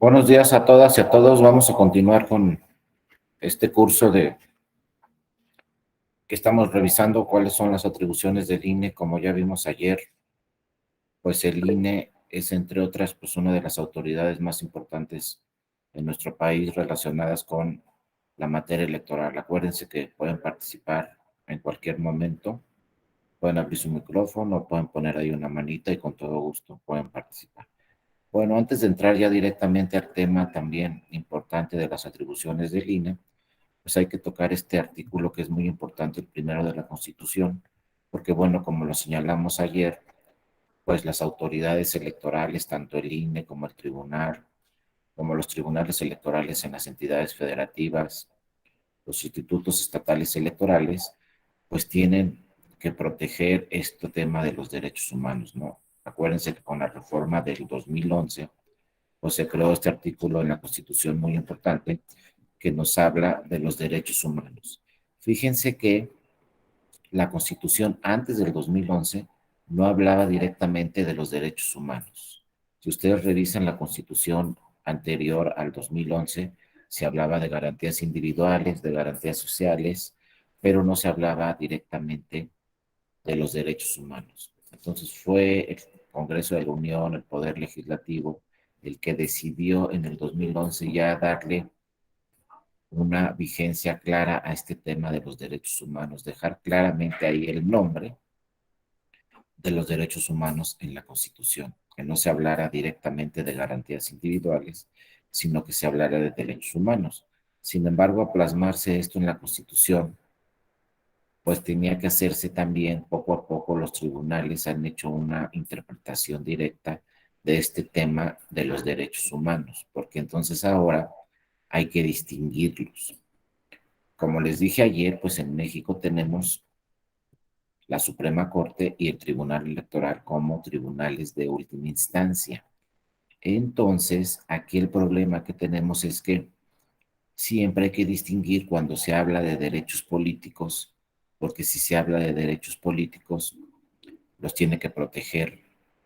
Buenos días a todas y a todos. Vamos a continuar con este curso que estamos revisando cuáles son las atribuciones del INE. Como ya vimos ayer, pues el INE es, entre otras, pues una de las autoridades más importantes en nuestro país relacionadas con la materia electoral. Acuérdense que pueden participar en cualquier momento, pueden abrir su micrófono, pueden poner ahí una manita y con todo gusto pueden participar. Bueno, antes de entrar ya directamente al tema también importante de las atribuciones del INE, pues hay que tocar este artículo que es muy importante, el primero de la Constitución, porque bueno, como lo señalamos ayer, pues las autoridades electorales, tanto el INE como el tribunal, como los tribunales electorales en las entidades federativas, los institutos estatales electorales, pues tienen que proteger este tema de los derechos humanos, ¿no? Acuérdense que con la reforma del 2011, pues se creó este artículo en la Constitución muy importante que nos habla de los derechos humanos. Fíjense que la Constitución antes del 2011 no hablaba directamente de los derechos humanos. Si ustedes revisan la Constitución anterior al 2011, se hablaba de garantías individuales, de garantías sociales, pero no se hablaba directamente de los derechos humanos. Entonces fue el Congreso de la Unión, el Poder Legislativo, el que decidió en el 2011 ya darle una vigencia clara a este tema de los derechos humanos, dejar claramente ahí el nombre de los derechos humanos en la Constitución, que no se hablara directamente de garantías individuales, sino que se hablara de derechos humanos. Sin embargo, a plasmarse esto en la Constitución, pues tenía que hacerse también poco a poco. Los tribunales han hecho una interpretación directa de este tema de los derechos humanos, porque entonces ahora hay que distinguirlos. Como les dije ayer, pues en México tenemos la Suprema Corte y el Tribunal Electoral como tribunales de última instancia. Entonces, aquí el problema que tenemos es que siempre hay que distinguir cuando se habla de derechos políticos, porque si se habla de derechos políticos, los tiene que proteger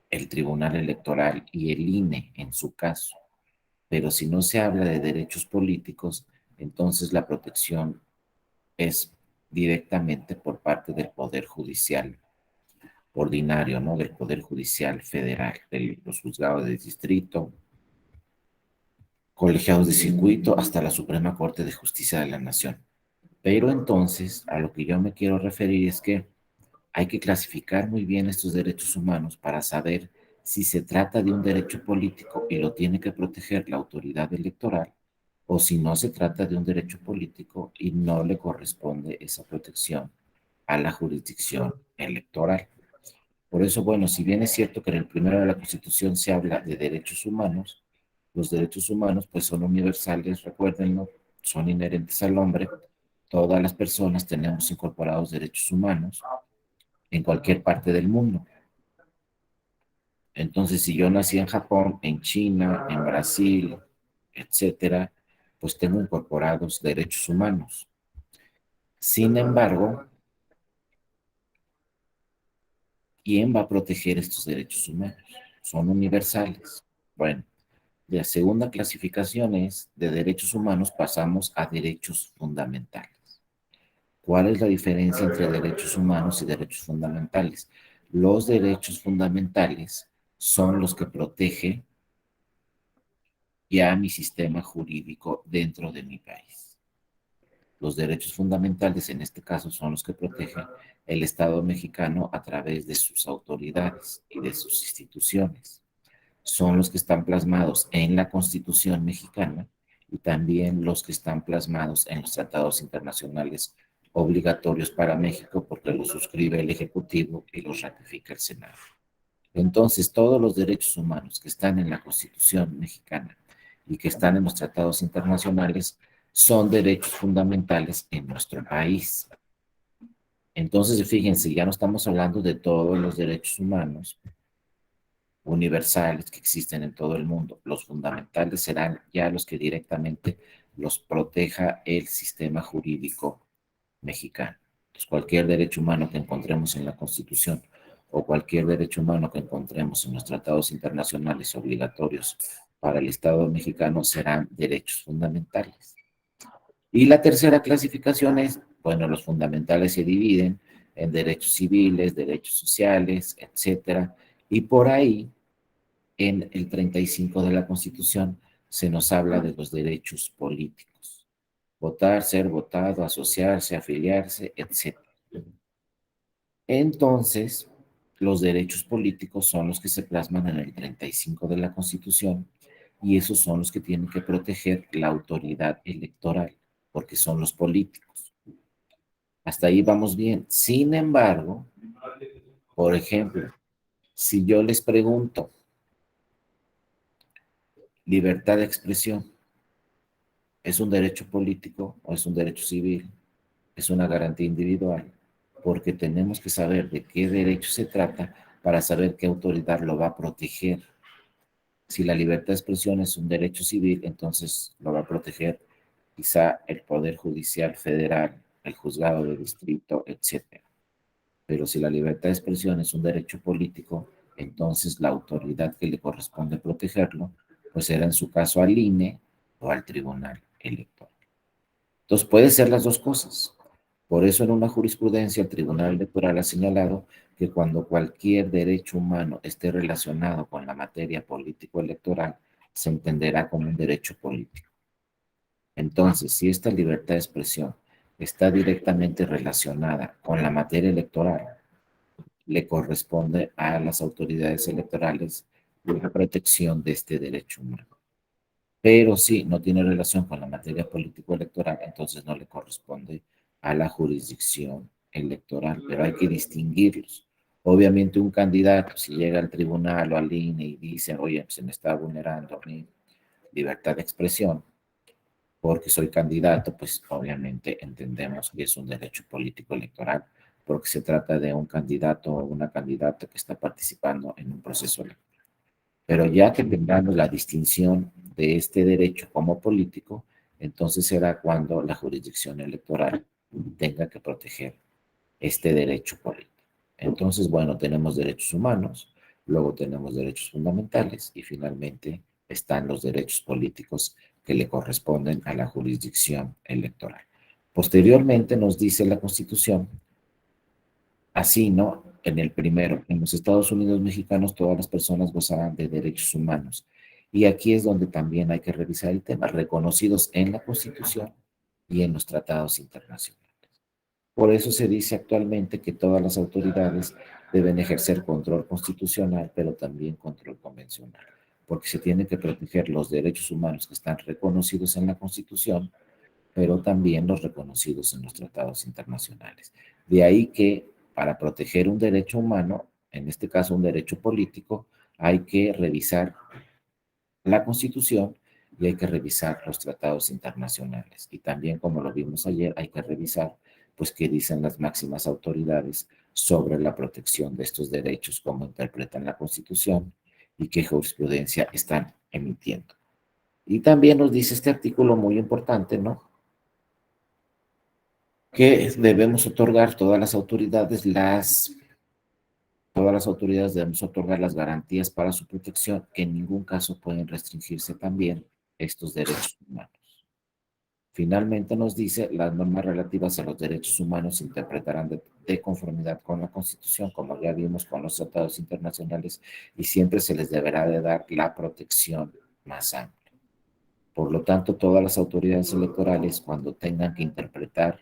el Tribunal Electoral y el INE en su caso. Pero si no se habla de derechos políticos, entonces la protección es directamente por parte del Poder Judicial ordinario, ¿no? Del Poder Judicial Federal, de los juzgados de distrito, colegiados de circuito, hasta la Suprema Corte de Justicia de la Nación. Pero entonces, a lo que yo me quiero referir es que hay que clasificar muy bien estos derechos humanos para saber si se trata de un derecho político y lo tiene que proteger la autoridad electoral, o si no se trata de un derecho político y no le corresponde esa protección a la jurisdicción electoral. Por eso, bueno, si bien es cierto que en el primero de la Constitución se habla de derechos humanos, los derechos humanos pues son universales, recuérdenlo, son inherentes al hombre. Todas las personas tenemos incorporados derechos humanos en cualquier parte del mundo. Entonces, si yo nací en Japón, en China, en Brasil, etcétera, pues tengo incorporados derechos humanos. Sin embargo, ¿quién va a proteger estos derechos humanos? Son universales. Bueno, de la segunda clasificación es de derechos humanos pasamos a derechos fundamentales. ¿Cuál es la diferencia entre derechos humanos y derechos fundamentales? Los derechos fundamentales son los que protege ya mi sistema jurídico dentro de mi país. Los derechos fundamentales en este caso son los que protegen el Estado mexicano a través de sus autoridades y de sus instituciones. Son los que están plasmados en la Constitución mexicana y también los que están plasmados en los tratados internacionales obligatorios para México porque los suscribe el Ejecutivo y los ratifica el Senado. Entonces, todos los derechos humanos que están en la Constitución mexicana y que están en los tratados internacionales son derechos fundamentales en nuestro país. Entonces, fíjense, ya no estamos hablando de todos los derechos humanos universales que existen en todo el mundo. Los fundamentales serán ya los que directamente los proteja el sistema jurídico mexicano. Entonces, cualquier derecho humano que encontremos en la Constitución o cualquier derecho humano que encontremos en los tratados internacionales obligatorios para el Estado mexicano serán derechos fundamentales. Y la tercera clasificación es, bueno, los fundamentales se dividen en derechos civiles, derechos sociales, etcétera, y por ahí, en el 35 de la Constitución, se nos habla de los derechos políticos. Votar, ser votado, asociarse, afiliarse, etcétera. Entonces, los derechos políticos son los que se plasman en el 35 de la Constitución y esos son los que tienen que proteger la autoridad electoral, porque son los políticos. Hasta ahí vamos bien. Sin embargo, por ejemplo, si yo les pregunto, libertad de expresión, ¿es un derecho político o es un derecho civil? Es una garantía individual, porque tenemos que saber de qué derecho se trata para saber qué autoridad lo va a proteger. Si la libertad de expresión es un derecho civil, entonces lo va a proteger quizá el Poder Judicial Federal, el juzgado de distrito, etcétera. Pero si la libertad de expresión es un derecho político, entonces la autoridad que le corresponde protegerlo, pues será en su caso al INE o al Tribunal Electoral. Entonces puede ser las dos cosas. Por eso en una jurisprudencia el Tribunal Electoral ha señalado que cuando cualquier derecho humano esté relacionado con la materia político-electoral, se entenderá como un derecho político. Entonces, si esta libertad de expresión está directamente relacionada con la materia electoral, le corresponde a las autoridades electorales la protección de este derecho humano. Pero si no tiene relación con la materia político-electoral, entonces no le corresponde a la jurisdicción electoral, pero hay que distinguirlos. Obviamente un candidato, si llega al tribunal o al INE y dice, oye, se me está vulnerando mi libertad de expresión porque soy candidato, pues obviamente entendemos que es un derecho político electoral, porque se trata de un candidato o una candidata que está participando en un proceso electoral. Pero ya que tengamos la distinción de este derecho como político, entonces será cuando la jurisdicción electoral tenga que proteger este derecho político. Entonces, bueno, tenemos derechos humanos, luego tenemos derechos fundamentales y finalmente están los derechos políticos que le corresponden a la jurisdicción electoral. Posteriormente nos dice la Constitución, así, ¿no? En el primero, en los Estados Unidos mexicanos todas las personas gozarán de derechos humanos. Y aquí es donde también hay que revisar el tema, reconocidos en la Constitución y en los tratados internacionales. Por eso se dice actualmente que todas las autoridades deben ejercer control constitucional, pero también control convencional, porque se tienen que proteger los derechos humanos que están reconocidos en la Constitución, pero también los reconocidos en los tratados internacionales. De ahí que para proteger un derecho humano, en este caso un derecho político, hay que revisar la Constitución y hay que revisar los tratados internacionales. Y también, como lo vimos ayer, hay que revisar, pues, qué dicen las máximas autoridades sobre la protección de estos derechos, cómo interpretan la Constitución y qué jurisprudencia están emitiendo. Y también nos dice este artículo muy importante, ¿no? Que debemos otorgar todas las autoridades debemos otorgar las garantías para su protección, que en ningún caso pueden restringirse también estos derechos humanos. Finalmente nos dice, las normas relativas a los derechos humanos se interpretarán de conformidad con la Constitución, como ya vimos con los tratados internacionales, y siempre se les deberá de dar la protección más amplia. Por lo tanto, todas las autoridades electorales, cuando tengan que interpretar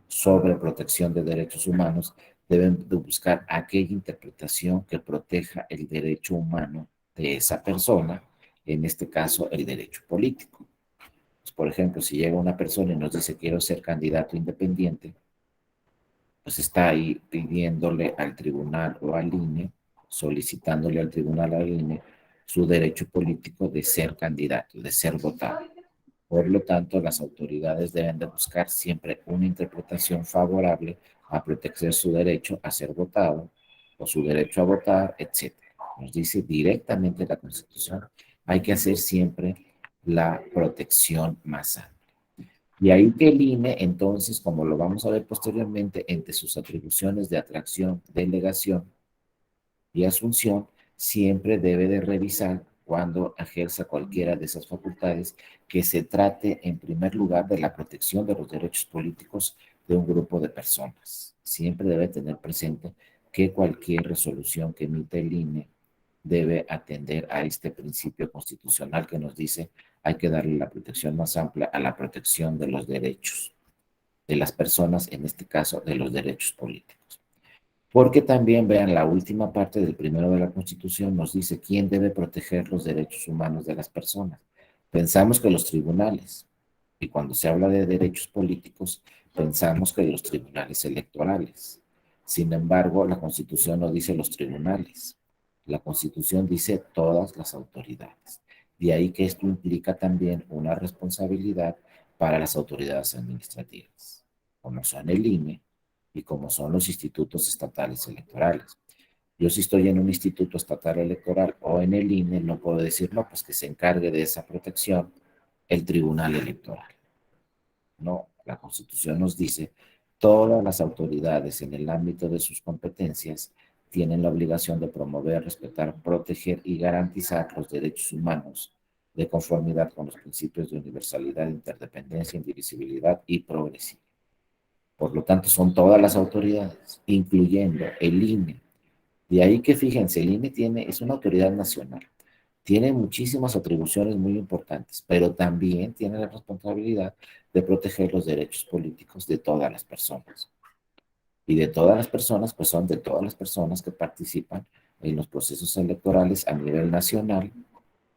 sobre protección de derechos humanos, deben de buscar aquella interpretación que proteja el derecho humano de esa persona, en este caso el derecho político. Pues, por ejemplo, si llega una persona y nos dice quiero ser candidato independiente, pues está ahí pidiéndole al tribunal o al INE, solicitándole al tribunal o al INE su derecho político de ser candidato, de ser votado. Por lo tanto, las autoridades deben de buscar siempre una interpretación favorable a proteger su derecho a ser votado o su derecho a votar, etcétera. Nos dice directamente la Constitución, hay que hacer siempre la protección más amplia. Y ahí que el INE, entonces, como lo vamos a ver posteriormente, entre sus atribuciones de atracción, delegación y asunción, siempre debe de revisar cuando ejerza cualquiera de esas facultades, que se trate en primer lugar de la protección de los derechos políticos de un grupo de personas. Siempre debe tener presente que cualquier resolución que emite el INE debe atender a este principio constitucional que nos dice hay que darle la protección más amplia a la protección de los derechos de las personas, en este caso de los derechos políticos. Porque también vean la última parte del primero de la Constitución nos dice quién debe proteger los derechos humanos de las personas. Pensamos que los tribunales, y cuando se habla de derechos políticos, pensamos que los tribunales electorales. Sin embargo, la Constitución no dice los tribunales. La Constitución dice todas las autoridades. De ahí que esto implica también una responsabilidad para las autoridades administrativas, como son el INE y como son los institutos estatales electorales. Yo si estoy en un instituto estatal electoral o en el INE, no puedo decir, no, pues que se encargue de esa protección el tribunal electoral. No, la Constitución nos dice, todas las autoridades en el ámbito de sus competencias tienen la obligación de promover, respetar, proteger y garantizar los derechos humanos de conformidad con los principios de universalidad, interdependencia, indivisibilidad y progresividad. Por lo tanto, son todas las autoridades, incluyendo el INE. De ahí que fíjense, el INE es una autoridad nacional, tiene muchísimas atribuciones muy importantes, pero también tiene la responsabilidad de proteger los derechos políticos de todas las personas. Y de todas las personas, pues son de todas las personas que participan en los procesos electorales a nivel nacional,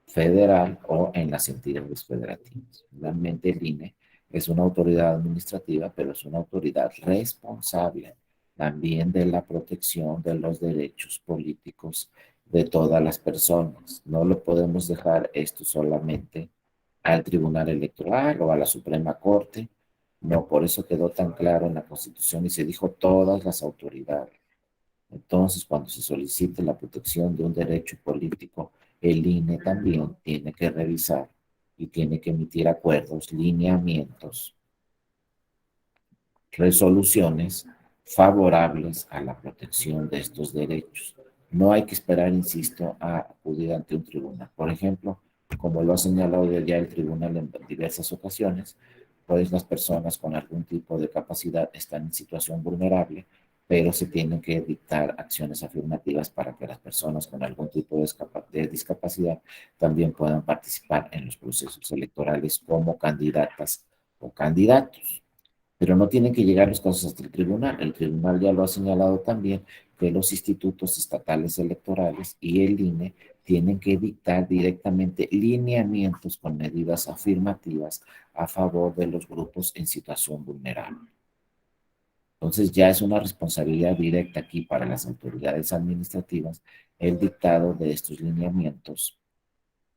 federal o en las entidades federativas. Realmente el INE es una autoridad administrativa, pero es una autoridad responsable también de la protección de los derechos políticos de todas las personas. No lo podemos dejar esto solamente al Tribunal Electoral o a la Suprema Corte. No, por eso quedó tan claro en la Constitución y se dijo todas las autoridades. Entonces, cuando se solicite la protección de un derecho político, el INE también tiene que revisar y tiene que emitir acuerdos, lineamientos, resoluciones favorables a la protección de estos derechos. No hay que esperar, insisto, a acudir ante un tribunal. Por ejemplo, como lo ha señalado ya el tribunal en diversas ocasiones, pues las personas con algún tipo de capacidad están en situación vulnerable, pero se tienen que dictar acciones afirmativas para que las personas con algún tipo de discapacidad también puedan participar en los procesos electorales como candidatas o candidatos. Pero no tienen que llegar los casos hasta el tribunal. El tribunal ya lo ha señalado también que los institutos estatales electorales y el INE tienen que dictar directamente lineamientos con medidas afirmativas a favor de los grupos en situación vulnerable. Entonces ya es una responsabilidad directa aquí para las autoridades administrativas el dictado de estos lineamientos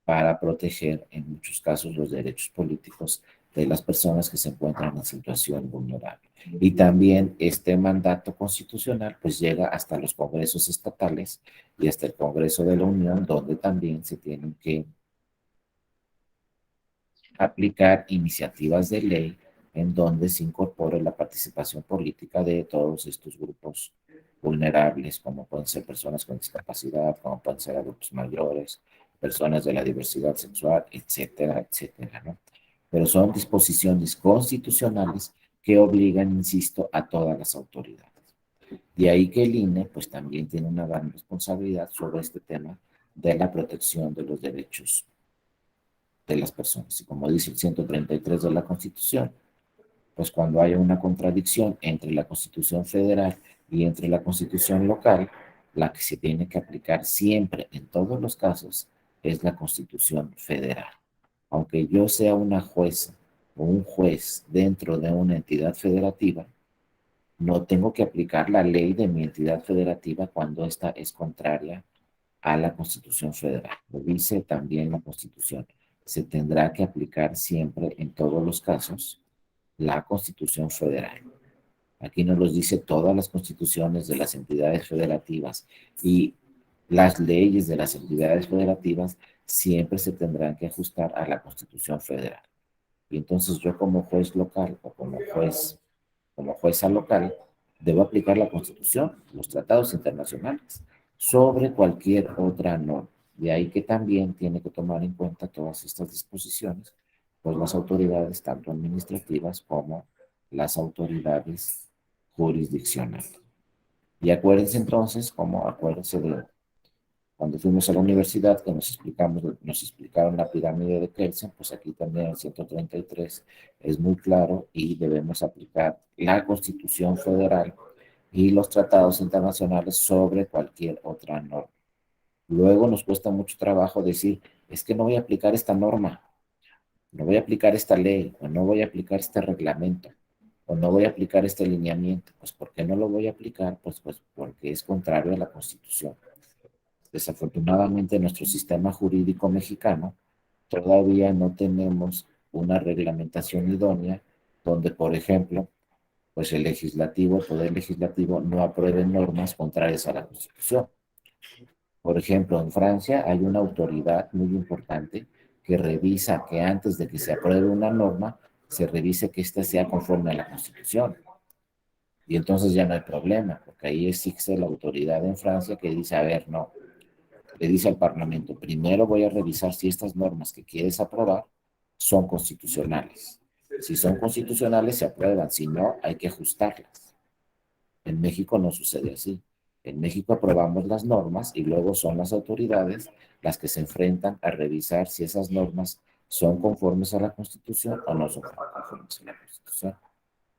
para proteger en muchos casos los derechos políticos de las personas que se encuentran en situación vulnerable. Y también este mandato constitucional pues llega hasta los congresos estatales y hasta el Congreso de la Unión, donde también se tienen que aplicar iniciativas de ley en donde se incorpore la participación política de todos estos grupos vulnerables, como pueden ser personas con discapacidad, como pueden ser adultos mayores, personas de la diversidad sexual, etcétera, etcétera, ¿no? Pero son disposiciones constitucionales que obligan, insisto, a todas las autoridades. De ahí que el INE, pues también tiene una gran responsabilidad sobre este tema de la protección de los derechos de las personas. Y como dice el 133 de la Constitución, pues cuando haya una contradicción entre la Constitución federal y entre la Constitución local, la que se tiene que aplicar siempre en todos los casos es la Constitución federal. Aunque yo sea una jueza o un juez dentro de una entidad federativa, no tengo que aplicar la ley de mi entidad federativa cuando esta es contraria a la Constitución federal. Lo dice también la Constitución. Se tendrá que aplicar siempre en todos los casos la Constitución federal. Aquí nos los dice todas las constituciones de las entidades federativas y las leyes de las entidades federativas siempre se tendrán que ajustar a la Constitución federal. Y entonces yo como juez local o como jueza local, debo aplicar la Constitución, los tratados internacionales, sobre cualquier otra norma. De ahí que también tiene que tomar en cuenta todas estas disposiciones, pues las autoridades, tanto administrativas como las autoridades jurisdiccionales. Y acuérdense entonces, como acuérdense de cuando fuimos a la universidad, que nos explicaron la pirámide de Kelsen, pues aquí también el 133 es muy claro y debemos aplicar la Constitución Federal y los tratados internacionales sobre cualquier otra norma. Luego nos cuesta mucho trabajo decir, es que no voy a aplicar esta norma, no voy a aplicar esta ley, o no voy a aplicar este reglamento, o no voy a aplicar este lineamiento. Pues ¿por qué no lo voy a aplicar? Pues porque es contrario a la Constitución. Desafortunadamente, en nuestro sistema jurídico mexicano todavía no tenemos una reglamentación idónea donde, por ejemplo, pues el poder legislativo, no apruebe normas contrarias a la Constitución. Por ejemplo, en Francia hay una autoridad muy importante que revisa que antes de que se apruebe una norma, se revise que ésta sea conforme a la Constitución. Y entonces ya no hay problema, porque ahí existe la autoridad en Francia que dice, a ver, no, le dice al Parlamento, primero voy a revisar si estas normas que quieres aprobar son constitucionales. Si son constitucionales, se aprueban, si no, hay que ajustarlas. En México no sucede así. En México aprobamos las normas y luego son las autoridades las que se enfrentan a revisar si esas normas son conformes a la Constitución o no son conformes a la Constitución.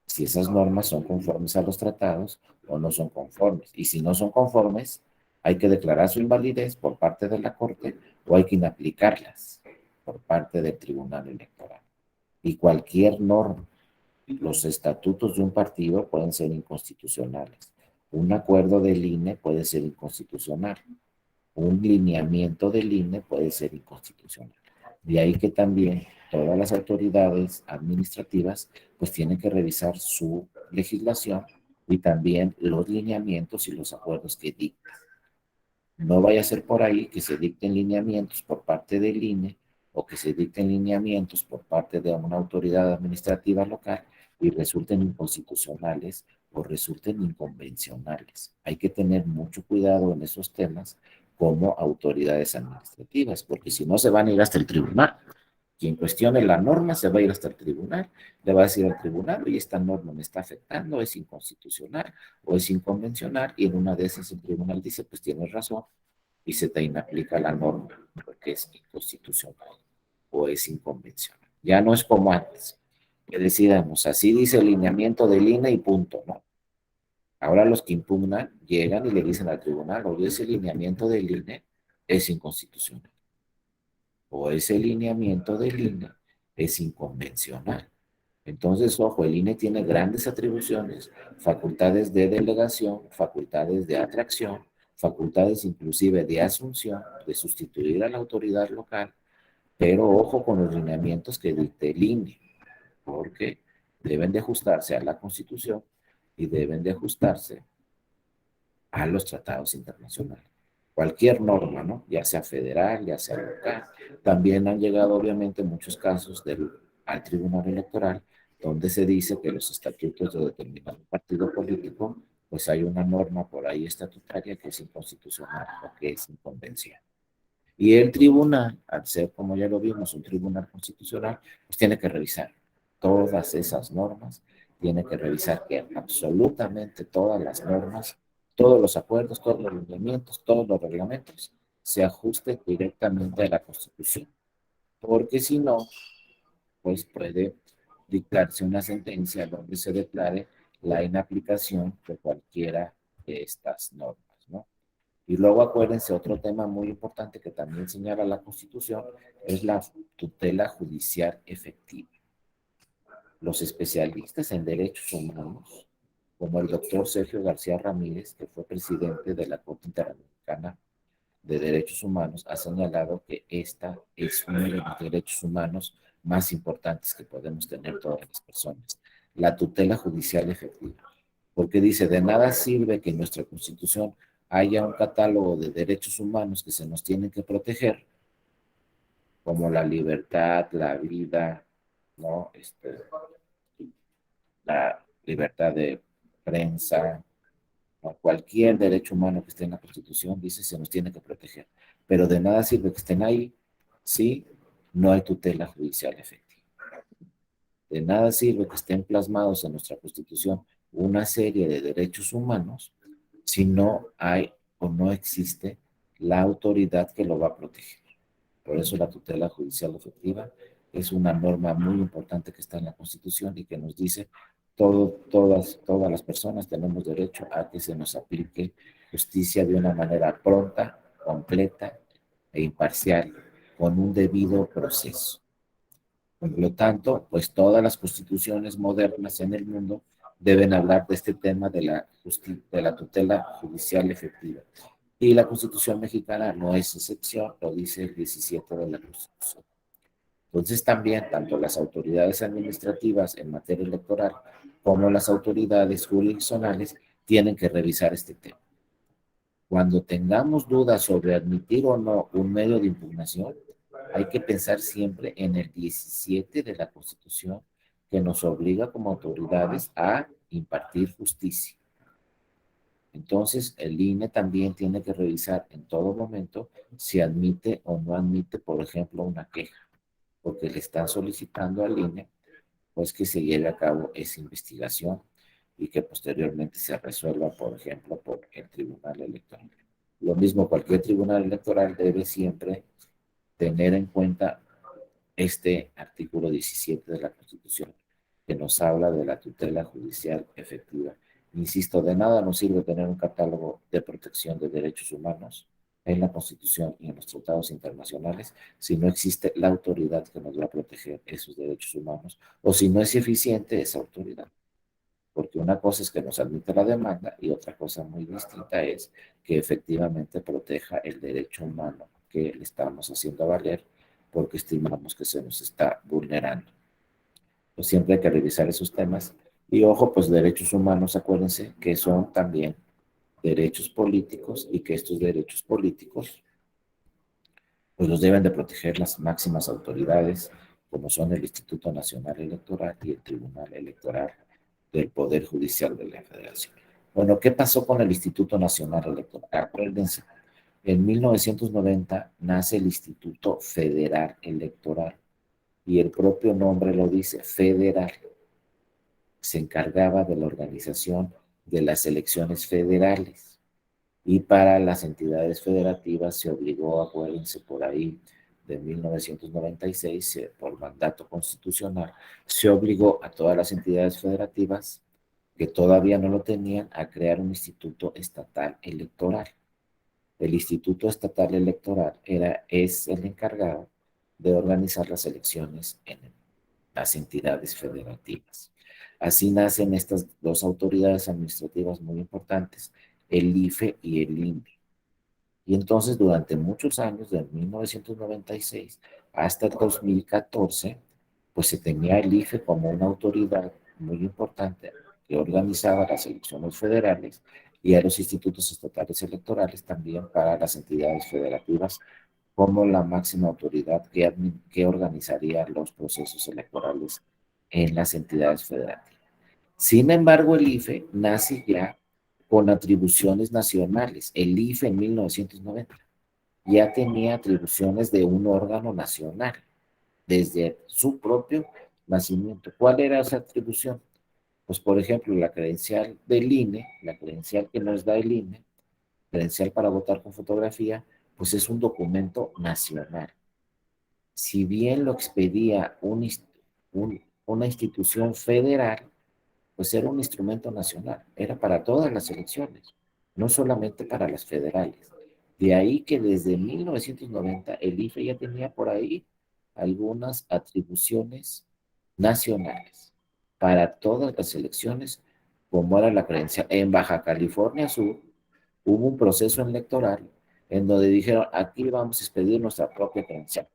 Si esas normas son conformes a los tratados o no son conformes. Y si no son conformes, hay que declarar su invalidez por parte de la Corte o hay que inaplicarlas por parte del Tribunal Electoral. Y cualquier norma, los estatutos de un partido pueden ser inconstitucionales. Un acuerdo del INE puede ser inconstitucional. Un lineamiento del INE puede ser inconstitucional. De ahí que también todas las autoridades administrativas pues tienen que revisar su legislación y también los lineamientos y los acuerdos que dictan. No vaya a ser por ahí que se dicten lineamientos por parte del INE o que se dicten lineamientos por parte de una autoridad administrativa local y resulten inconstitucionales o resulten inconvencionales. Hay que tener mucho cuidado en esos temas como autoridades administrativas, porque si no se van a ir hasta el tribunal. Quien cuestione la norma se va a ir hasta el tribunal, le va a decir al tribunal, oye, esta norma me está afectando, es inconstitucional o es inconvencional, y en una de esas el tribunal dice, pues tienes razón, y se te inaplica la norma porque es inconstitucional o es inconvencional. Ya no es como antes, que decíamos, así dice el lineamiento del INE y punto, ¿no? Ahora los que impugnan llegan y le dicen al tribunal, oye, ese lineamiento del INE es inconstitucional o ese lineamiento del INE es inconvencional. Entonces, ojo, el INE tiene grandes atribuciones, facultades de delegación, facultades de atracción, facultades inclusive de asunción, de sustituir a la autoridad local, pero ojo con los lineamientos que dicte el INE, porque deben de ajustarse a la Constitución y deben de ajustarse a los tratados internacionales. Cualquier norma, ¿no? Ya sea federal, ya sea local. También han llegado, obviamente, muchos casos al Tribunal Electoral, donde se dice que los estatutos de determinado partido político, pues hay una norma por ahí estatutaria que es inconstitucional o que es inconvencional. Y el tribunal, al ser, como ya lo vimos, un tribunal constitucional, pues tiene que revisar todas esas normas, tiene que revisar que absolutamente todas las normas, todos los acuerdos, todos los lineamientos, todos los reglamentos se ajusten directamente a la Constitución. Porque si no, pues puede dictarse una sentencia donde se declare la inaplicación de cualquiera de estas normas, ¿no? Y luego acuérdense, otro tema muy importante que también señala la Constitución es la tutela judicial efectiva. Los especialistas en derechos humanos, como el doctor Sergio García Ramírez, que fue presidente de la Corte Interamericana de Derechos Humanos, ha señalado que esta es uno de los derechos humanos más importantes que podemos tener todas las personas, la tutela judicial efectiva. Porque dice, de nada sirve que en nuestra Constitución haya un catálogo de derechos humanos que se nos tienen que proteger, como la libertad, la vida, ¿no? La libertad de prensa, ¿no? Cualquier derecho humano que esté en la Constitución, dice, se nos tiene que proteger. Pero de nada sirve que estén ahí si no hay tutela judicial efectiva. De nada sirve que estén plasmados en nuestra Constitución una serie de derechos humanos si no hay o no existe la autoridad que lo va a proteger. Por eso la tutela judicial efectiva es una norma muy importante que está en la Constitución y que nos dice todas las personas tenemos derecho a que se nos aplique justicia de una manera pronta, completa e imparcial, con un debido proceso. Por lo tanto, pues todas las constituciones modernas en el mundo deben hablar de este tema de la tutela judicial efectiva. Y la Constitución mexicana no es excepción, lo dice el 17 de la Constitución. Entonces también, tanto las autoridades administrativas en materia electoral como las autoridades jurisdiccionales tienen que revisar este tema. Cuando tengamos dudas sobre admitir o no un medio de impugnación, hay que pensar siempre en el 17 de la Constitución que nos obliga como autoridades a impartir justicia. Entonces, el INE también tiene que revisar en todo momento si admite o no admite, por ejemplo, una queja, porque le están solicitando al INE pues que se lleve a cabo esa investigación y que posteriormente se resuelva, por ejemplo, por el Tribunal Electoral. Lo mismo, cualquier tribunal electoral debe siempre tener en cuenta este artículo 17 de la Constitución, que nos habla de la tutela judicial efectiva. Insisto, de nada nos sirve tener un catálogo de protección de derechos humanos en la Constitución y en los tratados internacionales si no existe la autoridad que nos va a proteger esos derechos humanos o si no es eficiente esa autoridad. Porque una cosa es que nos admite la demanda y otra cosa muy distinta es que efectivamente proteja el derecho humano que le estamos haciendo valer porque estimamos que se nos está vulnerando. Pues siempre hay que revisar esos temas. Y ojo, pues derechos humanos, acuérdense que son también derechos políticos y que estos derechos políticos pues los deben de proteger las máximas autoridades como son el Instituto Nacional Electoral y el Tribunal Electoral del Poder Judicial de la Federación. Bueno, ¿qué pasó con el Instituto Nacional Electoral? Acuérdense, en 1990 nace el Instituto Federal Electoral y el propio nombre lo dice, federal. Se encargaba de la organización de las elecciones federales y para las entidades federativas se obligó, acuérdense por ahí, de 1996, por mandato constitucional, se obligó a todas las entidades federativas que todavía no lo tenían a crear un instituto estatal electoral. El Instituto Estatal Electoral es el encargado de organizar las elecciones en las entidades federativas. Así nacen estas dos autoridades administrativas muy importantes, el IFE y el INE. Y entonces durante muchos años, de 1996 hasta el 2014, pues se tenía el IFE como una autoridad muy importante que organizaba las elecciones federales y a los institutos estatales electorales también para las entidades federativas como la máxima autoridad que organizaría los procesos electorales en las entidades federativas. Sin embargo, el IFE nace ya con atribuciones nacionales. El IFE en 1990 ya tenía atribuciones de un órgano nacional desde su propio nacimiento. ¿Cuál era esa atribución? Pues, por ejemplo, la credencial del INE, la credencial que nos da el INE, credencial para votar con fotografía, pues es un documento nacional. Si bien lo expedía una institución federal, pues era un instrumento nacional, era para todas las elecciones, no solamente para las federales. De ahí que desde 1990 el IFE ya tenía por ahí algunas atribuciones nacionales para todas las elecciones, como era la credencial. En Baja California Sur hubo un proceso electoral en donde dijeron, aquí vamos a expedir nuestra propia credencial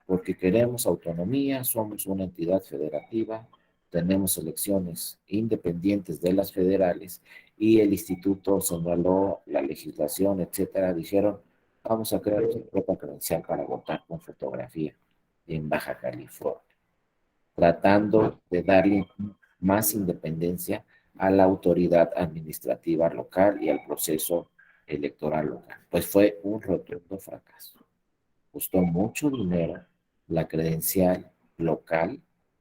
porque queremos autonomía, somos una entidad federativa, tenemos elecciones independientes de las federales y el instituto señaló la legislación, etcétera, dijeron, vamos a crear nuestra propia credencial para votar con fotografía en Baja California, tratando de darle más independencia a la autoridad administrativa local y al proceso electoral local. Pues fue un rotundo fracaso. Costó mucho dinero la credencial local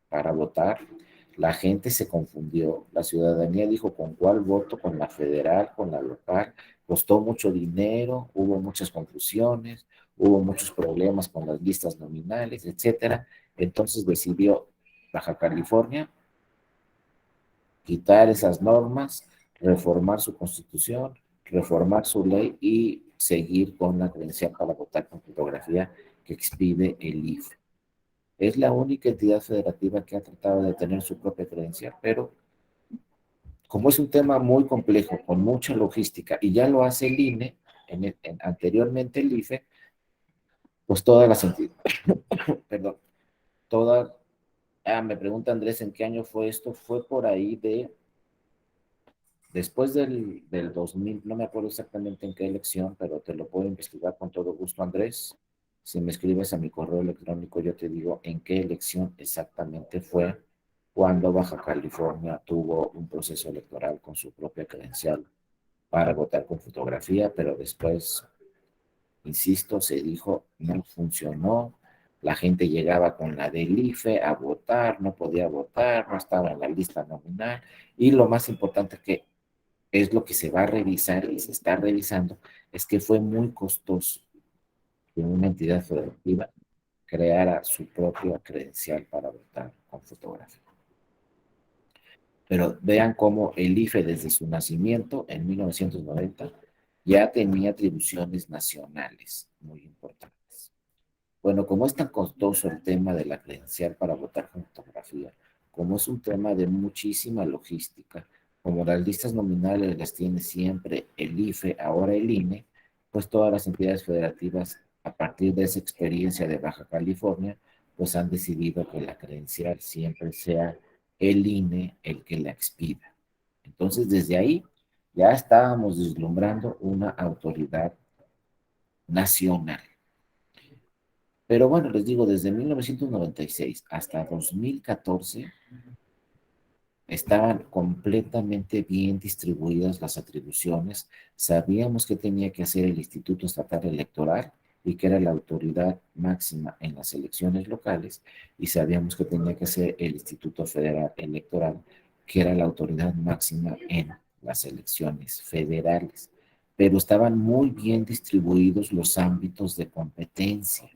para votar. La gente se confundió, la ciudadanía dijo con cuál voto, con la federal, con la local. Costó mucho dinero, hubo muchas confusiones, hubo muchos problemas con las listas nominales, etcétera. Entonces decidió Baja California quitar esas normas, reformar su constitución, reformar su ley y seguir con la credencial para votar con fotografía que expide el IFE. Es la única entidad federativa que ha tratado de tener su propia credencial, pero como es un tema muy complejo, con mucha logística, y ya lo hace el INE, anteriormente el IFE, pues todas las entidades, perdón, todas, me pregunta Andrés, ¿en qué año fue esto? Fue por ahí de después del 2000, no me acuerdo exactamente en qué elección, pero te lo puedo investigar con todo gusto, Andrés. Si me escribes a mi correo electrónico, yo te digo en qué elección exactamente fue cuando Baja California tuvo un proceso electoral con su propia credencial para votar con fotografía, pero después, insisto, se dijo no funcionó. La gente llegaba con la del IFE a votar, no podía votar, no estaba en la lista nominal. Y lo más importante que es lo que se va a revisar y se está revisando, es que fue muy costoso que una entidad federativa creara su propia credencial para votar con fotografía. Pero vean cómo el IFE desde su nacimiento en 1990 ya tenía atribuciones nacionales muy importantes. Bueno, como es tan costoso el tema de la credencial para votar con fotografía, como es un tema de muchísima logística, como las listas nominales las tiene siempre el IFE, ahora el INE, pues todas las entidades federativas, a partir de esa experiencia de Baja California, pues han decidido que la credencial siempre sea el INE el que la expida. Entonces, desde ahí ya estábamos vislumbrando una autoridad nacional. Pero bueno, les digo, desde 1996 hasta 2014 estaban completamente bien distribuidas las atribuciones. Sabíamos que tenía que hacer el Instituto Estatal Electoral y que era la autoridad máxima en las elecciones locales, y sabíamos que tenía que hacer el Instituto Federal Electoral, que era la autoridad máxima en las elecciones federales. Pero estaban muy bien distribuidos los ámbitos de competencia.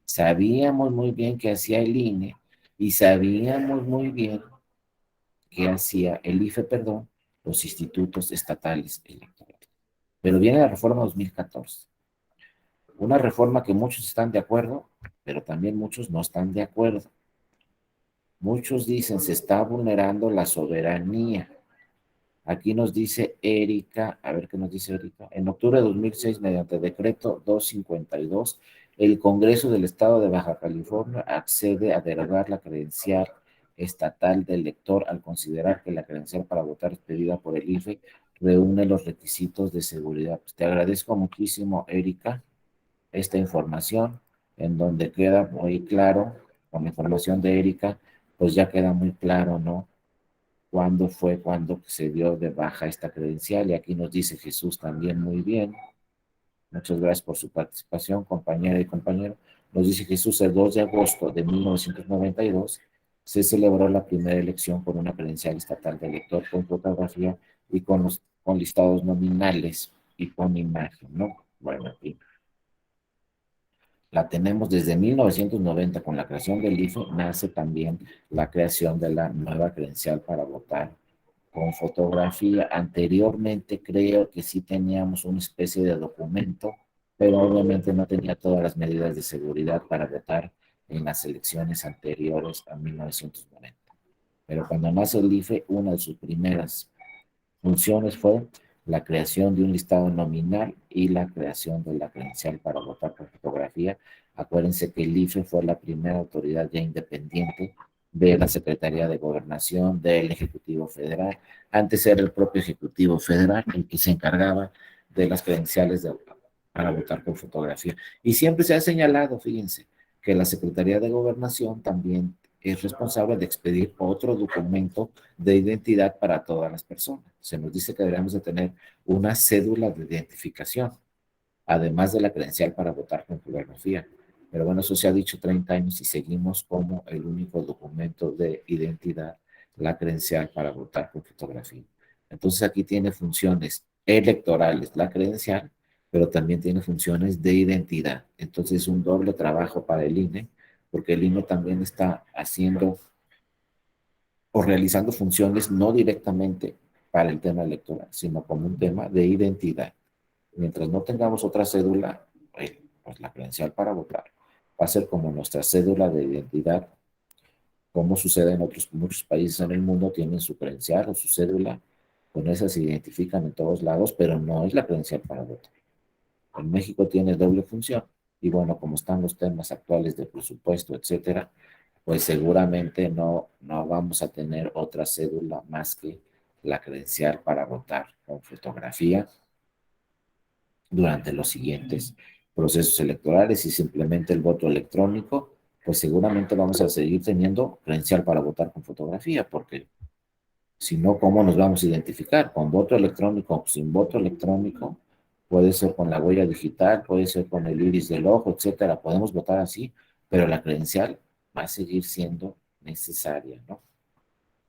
Sabíamos muy bien qué hacía el INE y sabíamos muy bien qué hacía el IFE, perdón, los institutos estatales electorales. Pero viene la reforma 2014, una reforma que muchos están de acuerdo, pero también muchos no están de acuerdo. Muchos dicen se está vulnerando la soberanía. Aquí nos dice Erika, a ver qué nos dice Erika. En octubre de 2006, mediante decreto 252, el Congreso del Estado de Baja California accede a derogar la credencial estatal del elector al considerar que la credencial para votar expedida por el IFE reúne los requisitos de seguridad. Pues te agradezco muchísimo, Erika, esta información, en donde queda muy claro, con la información de Erika, pues ya queda muy claro, ¿no? Cuándo fue cuando se dio de baja esta credencial, y aquí nos dice Jesús también muy bien. Muchas gracias por su participación, compañera y compañero. Nos dice Jesús, el 2 de agosto de 1992 se celebró la primera elección con una credencial estatal de elector con fotografía y con listados nominales y con imagen, ¿no? Bueno, en fin, la tenemos desde 1990 con la creación del IFE, nace también la creación de la nueva credencial para votar con fotografía. Anteriormente creo que sí teníamos una especie de documento, pero obviamente no tenía todas las medidas de seguridad para votar en las elecciones anteriores a 1990. Pero cuando nace el IFE, una de sus primeras funciones fue la creación de un listado nominal y la creación de la credencial para votar por fotografía. Acuérdense que el IFE fue la primera autoridad ya independiente de la Secretaría de Gobernación, del Ejecutivo Federal. Antes era el propio Ejecutivo Federal el que se encargaba de las credenciales para votar por fotografía. Y siempre se ha señalado, fíjense, que la Secretaría de Gobernación también es responsable de expedir otro documento de identidad para todas las personas. Se nos dice que deberíamos de tener una cédula de identificación, además de la credencial para votar con fotografía. Pero bueno, eso se ha dicho 30 años y seguimos como el único documento de identidad, la credencial para votar con fotografía. Entonces aquí tiene funciones electorales la credencial, pero también tiene funciones de identidad. Entonces es un doble trabajo para el INE, porque el INE también está haciendo o realizando funciones no directamente para el tema electoral, sino como un tema de identidad. Mientras no tengamos otra cédula, pues la credencial para votar va a ser como nuestra cédula de identidad, como sucede en otros muchos países en el mundo, tienen su credencial o su cédula, con esa se identifican en todos lados, pero no es la credencial para votar. En México tiene doble función y bueno, como están los temas actuales de presupuesto, etcétera, pues seguramente no vamos a tener otra cédula más que la credencial para votar con fotografía durante los siguientes procesos electorales y simplemente el voto electrónico, pues seguramente vamos a seguir teniendo credencial para votar con fotografía, porque si no, ¿cómo nos vamos a identificar? Con voto electrónico, sin voto electrónico, puede ser con la huella digital, puede ser con el iris del ojo, etcétera. Podemos votar así, pero la credencial va a seguir siendo necesaria, ¿no?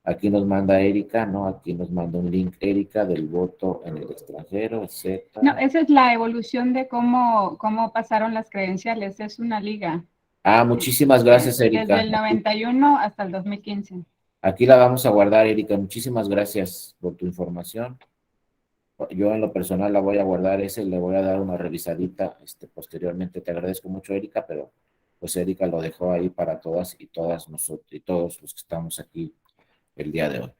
Aquí nos manda Erika, ¿no? Aquí nos manda un link, Erika, del voto en el extranjero, No, etcétera. esa es la evolución de cómo pasaron las credenciales. Es una liga. Ah, muchísimas gracias, Desde Erika. el 91 hasta el 2015. Aquí la vamos a guardar, Erika. Muchísimas gracias por tu información. Yo en lo personal la voy a guardar ese, le voy a dar una revisadita posteriormente. Te agradezco mucho, Erika, pero pues Erika lo dejó ahí para todas y todas nosotros y todos los que estamos aquí el día de hoy.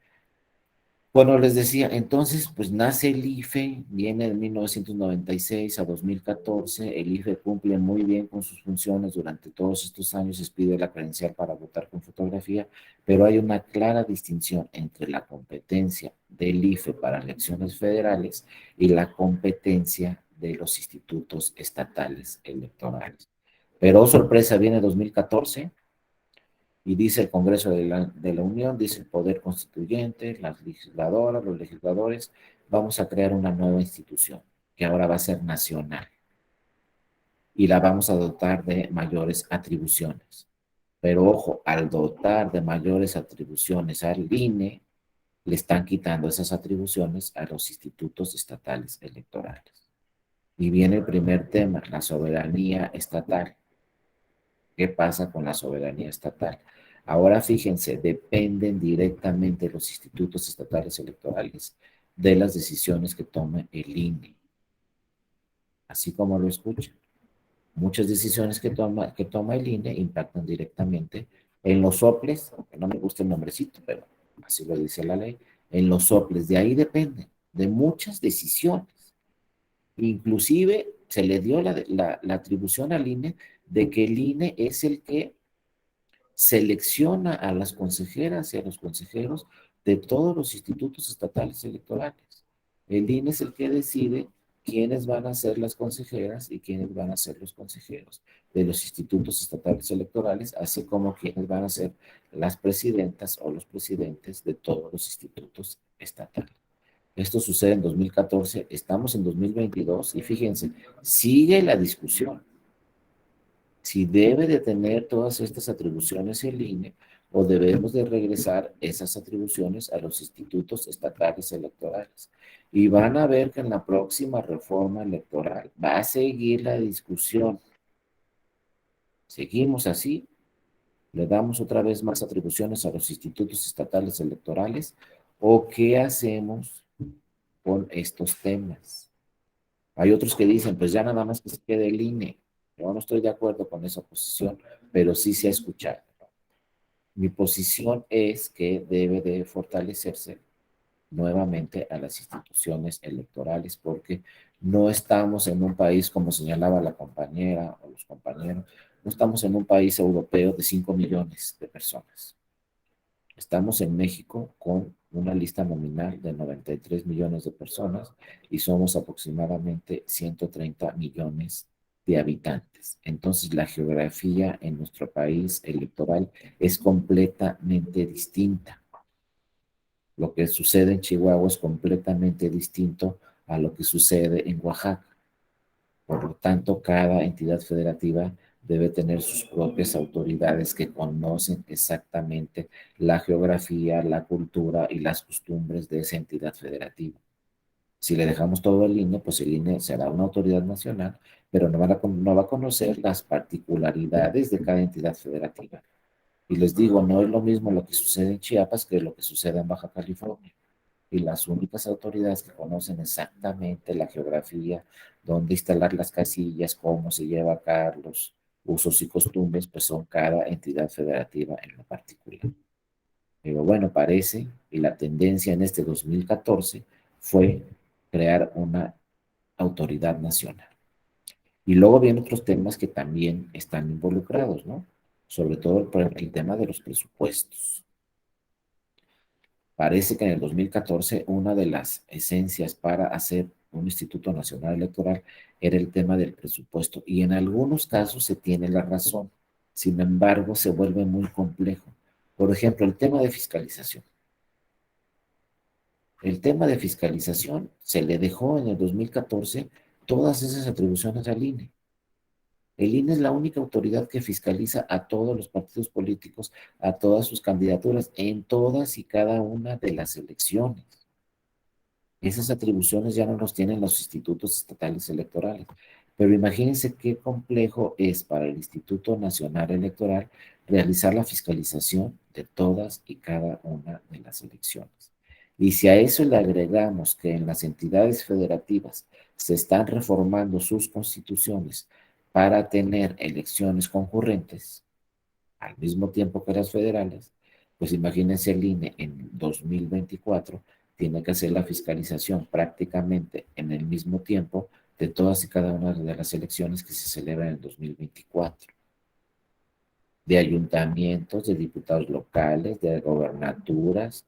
Bueno, les decía, entonces, pues nace el IFE, viene de 1996 a 2014, el IFE cumple muy bien con sus funciones durante todos estos años, expide la credencial para votar con fotografía, pero hay una clara distinción entre la competencia del IFE para elecciones federales y la competencia de los institutos estatales electorales. Pero, oh, sorpresa, viene 2014 y dice el Congreso de la Unión, dice el Poder Constituyente, las legisladoras, los legisladores, vamos a crear una nueva institución que ahora va a ser nacional y la vamos a dotar de mayores atribuciones. Pero ojo, al dotar de mayores atribuciones al INE, le están quitando esas atribuciones a los institutos estatales electorales. Y viene el primer tema, la soberanía estatal. ¿Qué pasa con la soberanía estatal? Ahora fíjense, dependen directamente los institutos estatales electorales de las decisiones que tome el INE, así como lo escuchan. Muchas decisiones que toma el INE impactan directamente en los soples, aunque no me gusta el nombrecito, pero así lo dice la ley, en los soples, de ahí dependen de muchas decisiones. Inclusive se le dio la atribución al INE de que el INE es el que selecciona a las consejeras y a los consejeros de todos los institutos estatales electorales. El INE es el que decide quiénes van a ser las consejeras y quiénes van a ser los consejeros de los institutos estatales electorales, así como quiénes van a ser las presidentas o los presidentes de todos los institutos estatales. Esto sucede en 2014, estamos en 2022 y fíjense, sigue la discusión si debe de tener todas estas atribuciones el INE o debemos de regresar esas atribuciones a los institutos estatales electorales. Y van a ver que en la próxima reforma electoral va a seguir la discusión. Seguimos así, le damos otra vez más atribuciones a los institutos estatales electorales o qué hacemos con estos temas. Hay otros que dicen, pues ya nada más que se quede el INE. Yo no estoy de acuerdo con esa posición, pero sí se ha escuchado. Mi posición es que debe de fortalecerse nuevamente a las instituciones electorales porque no estamos en un país, como señalaba la compañera o los compañeros, no estamos en un país europeo de 5 millones de personas. Estamos en México con una lista nominal de 93 millones de personas y somos aproximadamente 130 millones de habitantes. Entonces, la geografía en nuestro país electoral es completamente distinta. Lo que sucede en Chihuahua es completamente distinto a lo que sucede en Oaxaca. Por lo tanto, cada entidad federativa debe tener sus propias autoridades que conocen exactamente la geografía, la cultura y las costumbres de esa entidad federativa. Si le dejamos todo al INE, pues el INE será una autoridad nacional, pero no va a conocer las particularidades de cada entidad federativa. Y les digo, no es lo mismo lo que sucede en Chiapas que lo que sucede en Baja California. Y las únicas autoridades que conocen exactamente la geografía, dónde instalar las casillas, cómo se lleva a cabo los usos y costumbres, pues son cada entidad federativa en lo particular. Pero bueno, parece, y la tendencia en este 2014 fue crear una autoridad nacional. Y luego vienen otros temas que también están involucrados, ¿no? Sobre todo por el tema de los presupuestos. Parece que en el 2014 una de las esencias para hacer un Instituto Nacional Electoral era el tema del presupuesto y en algunos casos se tiene la razón. Sin embargo, se vuelve muy complejo. Por ejemplo, el tema de fiscalización. El tema de fiscalización se le dejó en el 2014 todas esas atribuciones al INE. El INE es la única autoridad que fiscaliza a todos los partidos políticos, a todas sus candidaturas, en todas y cada una de las elecciones. Esas atribuciones ya no los tienen los institutos estatales electorales. Pero imagínense qué complejo es para el Instituto Nacional Electoral realizar la fiscalización de todas y cada una de las elecciones. Y si a eso le agregamos que en las entidades federativas se están reformando sus constituciones para tener elecciones concurrentes al mismo tiempo que las federales, pues imagínense el INE en 2024 tiene que hacer la fiscalización prácticamente en el mismo tiempo de todas y cada una de las elecciones que se celebran en 2024, de ayuntamientos, de diputados locales, de gobernaturas,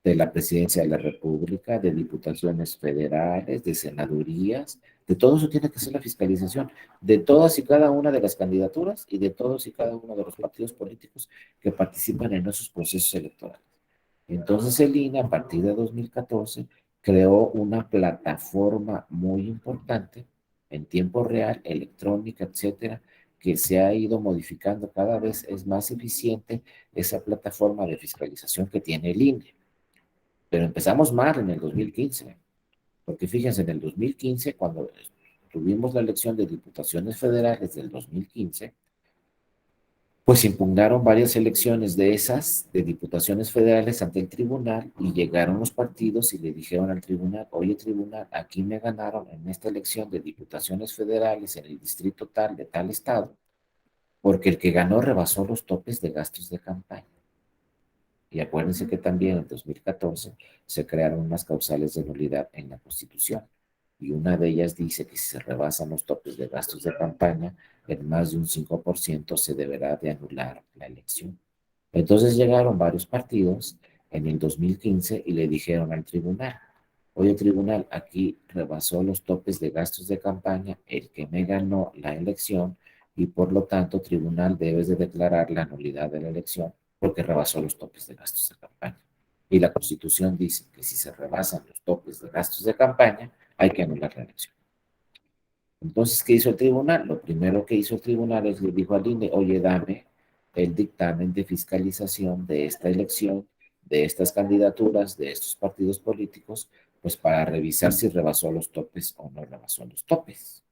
de la presidencia de la República, de diputaciones federales, de senadurías, de todo eso tiene que ser la fiscalización, de todas y cada una de las candidaturas y de todos y cada uno de los partidos políticos que participan en esos procesos electorales. Entonces el INE a partir de 2014 creó una plataforma muy importante en tiempo real, electrónica, etcétera, que se ha ido modificando cada vez, es más eficiente esa plataforma de fiscalización que tiene el INE. Pero empezamos mal en el 2015, porque fíjense, en el 2015, cuando tuvimos la elección de diputaciones federales del 2015, pues impugnaron varias elecciones de esas, de diputaciones federales ante el tribunal y llegaron los partidos y le dijeron al tribunal, oye tribunal, aquí me ganaron en esta elección de diputaciones federales en el distrito tal de tal estado, porque el que ganó rebasó los topes de gastos de campaña. Y acuérdense que también en 2014 se crearon unas causales de nulidad en la Constitución. Y una de ellas dice que si se rebasan los topes de gastos de campaña en más de un 5% se deberá de anular la elección. Entonces llegaron varios partidos en el 2015 y le dijeron al tribunal, oye tribunal, aquí rebasó los topes de gastos de campaña el que me ganó la elección y por lo tanto tribunal debes de declarar la nulidad de la elección porque rebasó los topes de gastos de campaña. Y la Constitución dice que si se rebasan los topes de gastos de campaña, hay que anular la elección. Entonces, ¿qué hizo el tribunal? Lo primero que hizo el tribunal es le dijo al INE, oye, dame el dictamen de fiscalización de esta elección, de estas candidaturas, de estos partidos políticos, pues para revisar si rebasó los topes o no rebasó los topes,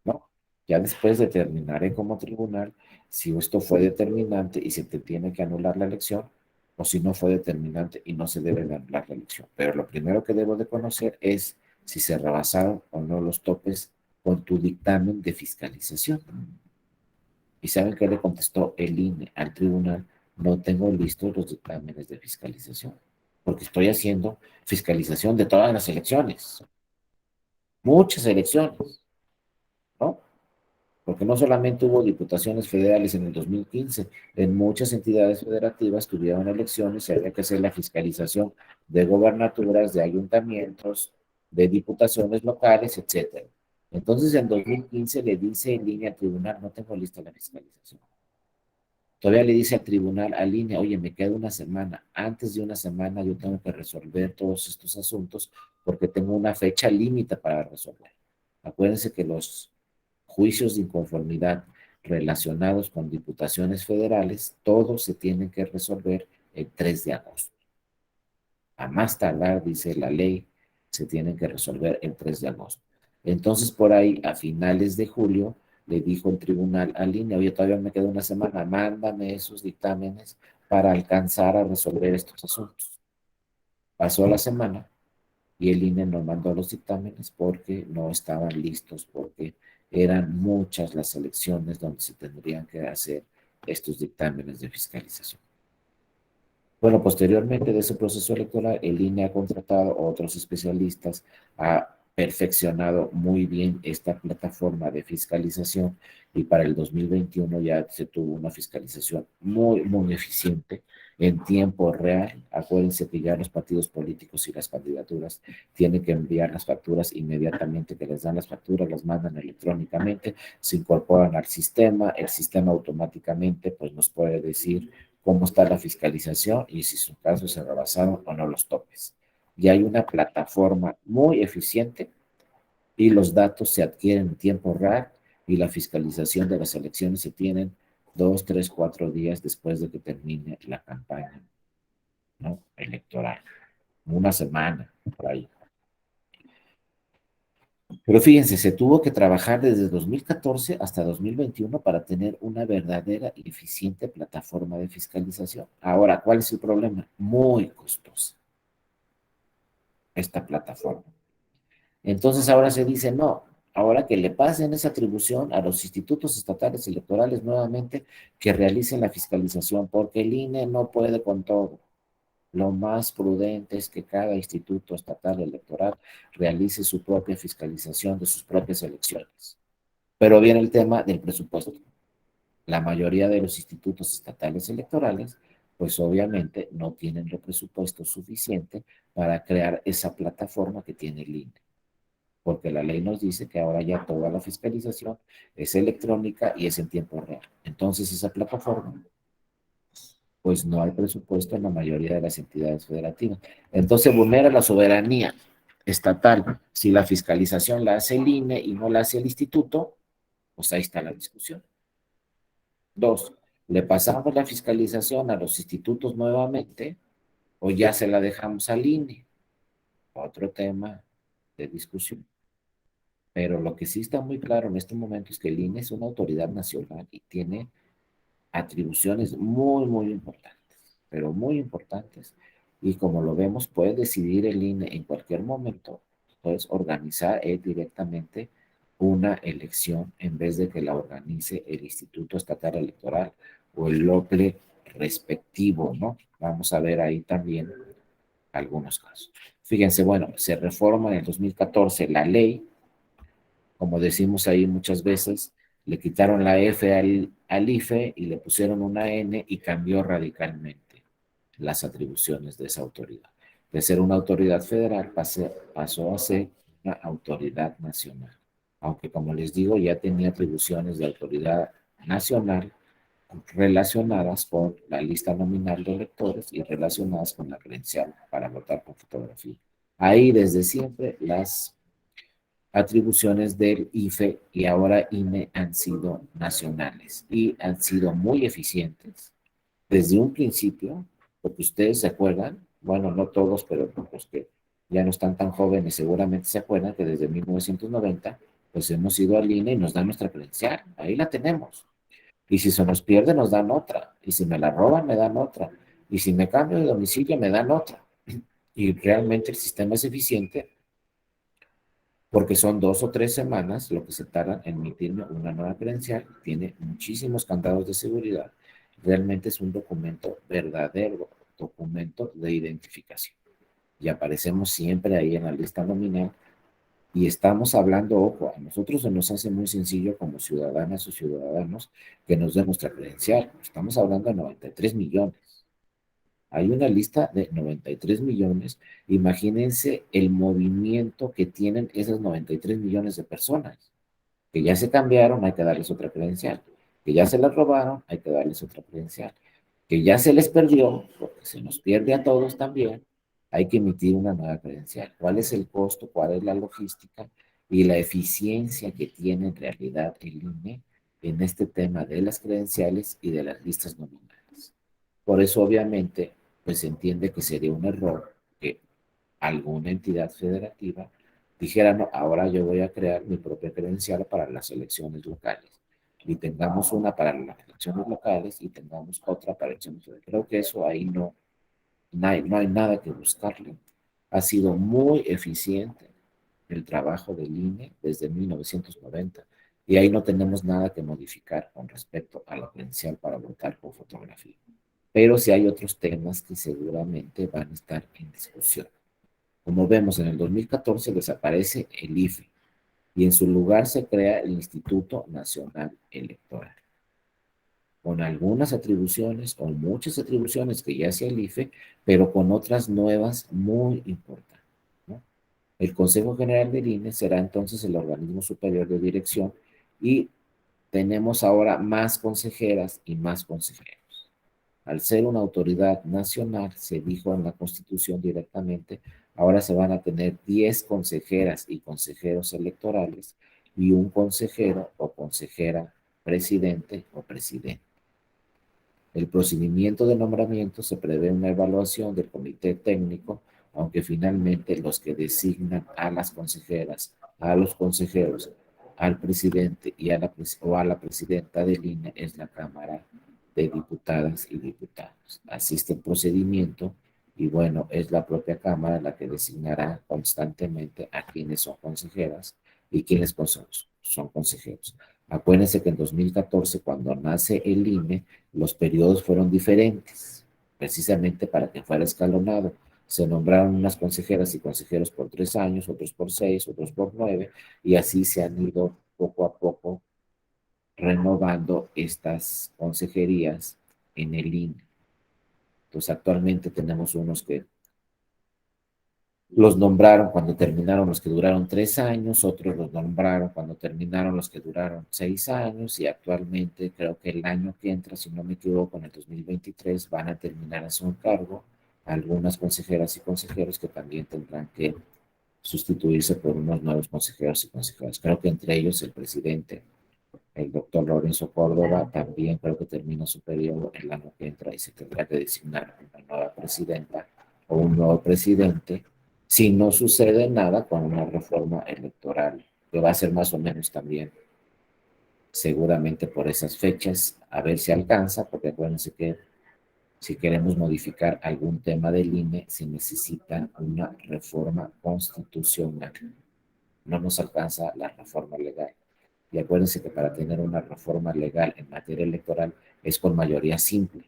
¿no? Ya después determinaré como tribunal si esto fue determinante y se te tiene que anular la elección o si no fue determinante y no se debe de anular la elección. Pero lo primero que debo de conocer es si se rebasaron o no los topes con tu dictamen de fiscalización. ¿Y saben qué le contestó el INE al tribunal? No tengo listos los dictámenes de fiscalización, porque estoy haciendo fiscalización de todas las elecciones, muchas elecciones, ¿no? Porque no solamente hubo diputaciones federales en el 2015, en muchas entidades federativas tuvieron elecciones y había que hacer la fiscalización de gobernaturas, de ayuntamientos, de diputaciones locales, etcétera. Entonces, en 2015 le dice en línea al tribunal, no tengo lista la fiscalización. Todavía le dice al tribunal, a línea, oye, me queda una semana. Antes de una semana yo tengo que resolver todos estos asuntos porque tengo una fecha límite para resolver. Acuérdense que los juicios de inconformidad relacionados con diputaciones federales, todos se tienen que resolver el 3 de agosto. A más tardar, dice la ley, se tienen que resolver el 3 de agosto. Entonces, por ahí, a finales de julio, le dijo el tribunal a línea, oye, todavía me queda una semana, mándame esos dictámenes para alcanzar a resolver estos asuntos. Pasó la semana y el INE no mandó los dictámenes porque no estaban listos, porque eran muchas las elecciones donde se tendrían que hacer estos dictámenes de fiscalización. Bueno, posteriormente de ese proceso electoral, el INE ha contratado a otros especialistas, ha perfeccionado muy bien esta plataforma de fiscalización y para el 2021 ya se tuvo una fiscalización muy, muy eficiente en tiempo real. Acuérdense que ya los partidos políticos y las candidaturas tienen que enviar las facturas inmediatamente que les dan las facturas, las mandan electrónicamente, se incorporan al sistema, el sistema automáticamente pues nos puede decir cómo está la fiscalización y si sus casos se rebasaron o no los topes. Y hay una plataforma muy eficiente y los datos se adquieren en tiempo real y la fiscalización de las elecciones se tienen 2, 3, 4 días después de que termine la campaña, ¿no?, electoral. Una semana, por ahí. Pero fíjense, se tuvo que trabajar desde 2014 hasta 2021 para tener una verdadera y eficiente plataforma de fiscalización. Ahora, ¿cuál es el problema? Muy costosa esta plataforma. Entonces ahora se dice, no, ahora que le pasen esa atribución a los institutos estatales electorales nuevamente que realicen la fiscalización, porque el INE no puede con todo. Lo más prudente es que cada instituto estatal electoral realice su propia fiscalización de sus propias elecciones. Pero viene el tema del presupuesto. La mayoría de los institutos estatales electorales, pues obviamente no tienen el presupuesto suficiente para crear esa plataforma que tiene el INE. Porque la ley nos dice que ahora ya toda la fiscalización es electrónica y es en tiempo real. Entonces esa plataforma pues no hay presupuesto en la mayoría de las entidades federativas. Entonces vulnera la soberanía estatal. Si la fiscalización la hace el INE y no la hace el instituto, pues ahí está la discusión. Dos, ¿le pasamos la fiscalización a los institutos nuevamente o ya se la dejamos al INE? Otro tema de discusión. Pero lo que sí está muy claro en este momento es que el INE es una autoridad nacional y tiene atribuciones muy, muy importantes, pero muy importantes. Y como lo vemos, puede decidir el INE en cualquier momento, pues organizar directamente una elección en vez de que la organice el Instituto Estatal Electoral o el OPLE respectivo, ¿no? Vamos a ver ahí también algunos casos. Fíjense, bueno, se reforma en el 2014 la ley, como decimos ahí muchas veces, le quitaron la F al IFE y le pusieron una N y cambió radicalmente las atribuciones de esa autoridad. De ser una autoridad federal pasó a ser una autoridad nacional. Aunque como les digo, ya tenía atribuciones de autoridad nacional relacionadas con la lista nominal de electores y relacionadas con la credencial para votar por fotografía. Ahí desde siempre las atribuciones del IFE y ahora INE han sido nacionales y han sido muy eficientes desde un principio, porque ustedes se acuerdan, bueno, no todos, pero los que ya no están tan jóvenes seguramente se acuerdan que desde 1990 pues hemos ido al INE y nos dan nuestra credencial, ahí la tenemos. Y si se nos pierde nos dan otra, y si me la roban me dan otra, y si me cambio de domicilio me dan otra. Y realmente el sistema es eficiente porque son 2 o 3 semanas lo que se tarda en emitirme una nueva credencial, tiene muchísimos candados de seguridad, realmente es un documento verdadero, documento de identificación. Y aparecemos siempre ahí en la lista nominal y estamos hablando, ojo, a nosotros se nos hace muy sencillo como ciudadanas o ciudadanos que nos den nuestra credencial. Estamos hablando de 93 millones. Hay una lista de 93 millones. Imagínense el movimiento que tienen esas 93 millones de personas. Que ya se cambiaron, hay que darles otra credencial. Que ya se las robaron, hay que darles otra credencial. Que ya se les perdió, porque se nos pierde a todos también, hay que emitir una nueva credencial. ¿Cuál es el costo? ¿Cuál es la logística? Y la eficiencia que tiene en realidad el INE en este tema de las credenciales y de las listas nominales. Por eso, obviamente, pues se entiende que sería un error que alguna entidad federativa dijera, no, ahora yo voy a crear mi propia credencial para las elecciones locales. Y tengamos una para las elecciones locales y tengamos otra para elecciones federales. Creo que eso ahí no hay nada que buscarle. Ha sido muy eficiente el trabajo del INE desde 1990 y ahí no tenemos nada que modificar con respecto a la credencial para votar por fotografía. Pero sí hay otros temas que seguramente van a estar en discusión. Como vemos, en el 2014 desaparece el IFE y en su lugar se crea el Instituto Nacional Electoral, con algunas atribuciones o muchas atribuciones que ya hacía el IFE, pero con otras nuevas muy importantes, ¿no? El Consejo General del INE será entonces el organismo superior de dirección y tenemos ahora más consejeras y más consejeros. Al ser una autoridad nacional, se dijo en la Constitución directamente, ahora se van a tener 10 consejeras y consejeros electorales y un consejero o consejera presidente o presidente. El procedimiento de nombramiento se prevé una evaluación del comité técnico, aunque finalmente los que designan a las consejeras, a los consejeros, al presidente y o a la presidenta del INE es la Cámara de Diputadas y Diputados. Asiste el procedimiento y bueno, es la propia Cámara la que designará constantemente a quienes son consejeras y quienes son consejeros. Acuérdense que en 2014, cuando nace el INE, los periodos fueron diferentes, precisamente para que fuera escalonado. Se nombraron unas consejeras y consejeros por 3 años, otros por 6, otros por 9, y así se han ido poco a poco renovando estas consejerías en el INE. Entonces, actualmente tenemos unos que los nombraron cuando terminaron los que duraron 3 años, otros los nombraron cuando terminaron los que duraron 6 años y actualmente creo que el año que entra, si no me equivoco, en el 2023 van a terminar en su cargo algunas consejeras y consejeros que también tendrán que sustituirse por unos nuevos consejeros y consejeras. Creo que entre ellos el presidente, el doctor Lorenzo Córdoba, también creo que termina su periodo el año que entra y se tendrá que designar una nueva presidenta o un nuevo presidente si no sucede nada con una reforma electoral, que va a ser más o menos también seguramente por esas fechas, a ver si alcanza, porque acuérdense que si queremos modificar algún tema del INE, se necesita una reforma constitucional. No nos alcanza la reforma legal. Y acuérdense que para tener una reforma legal en materia electoral es con mayoría simple,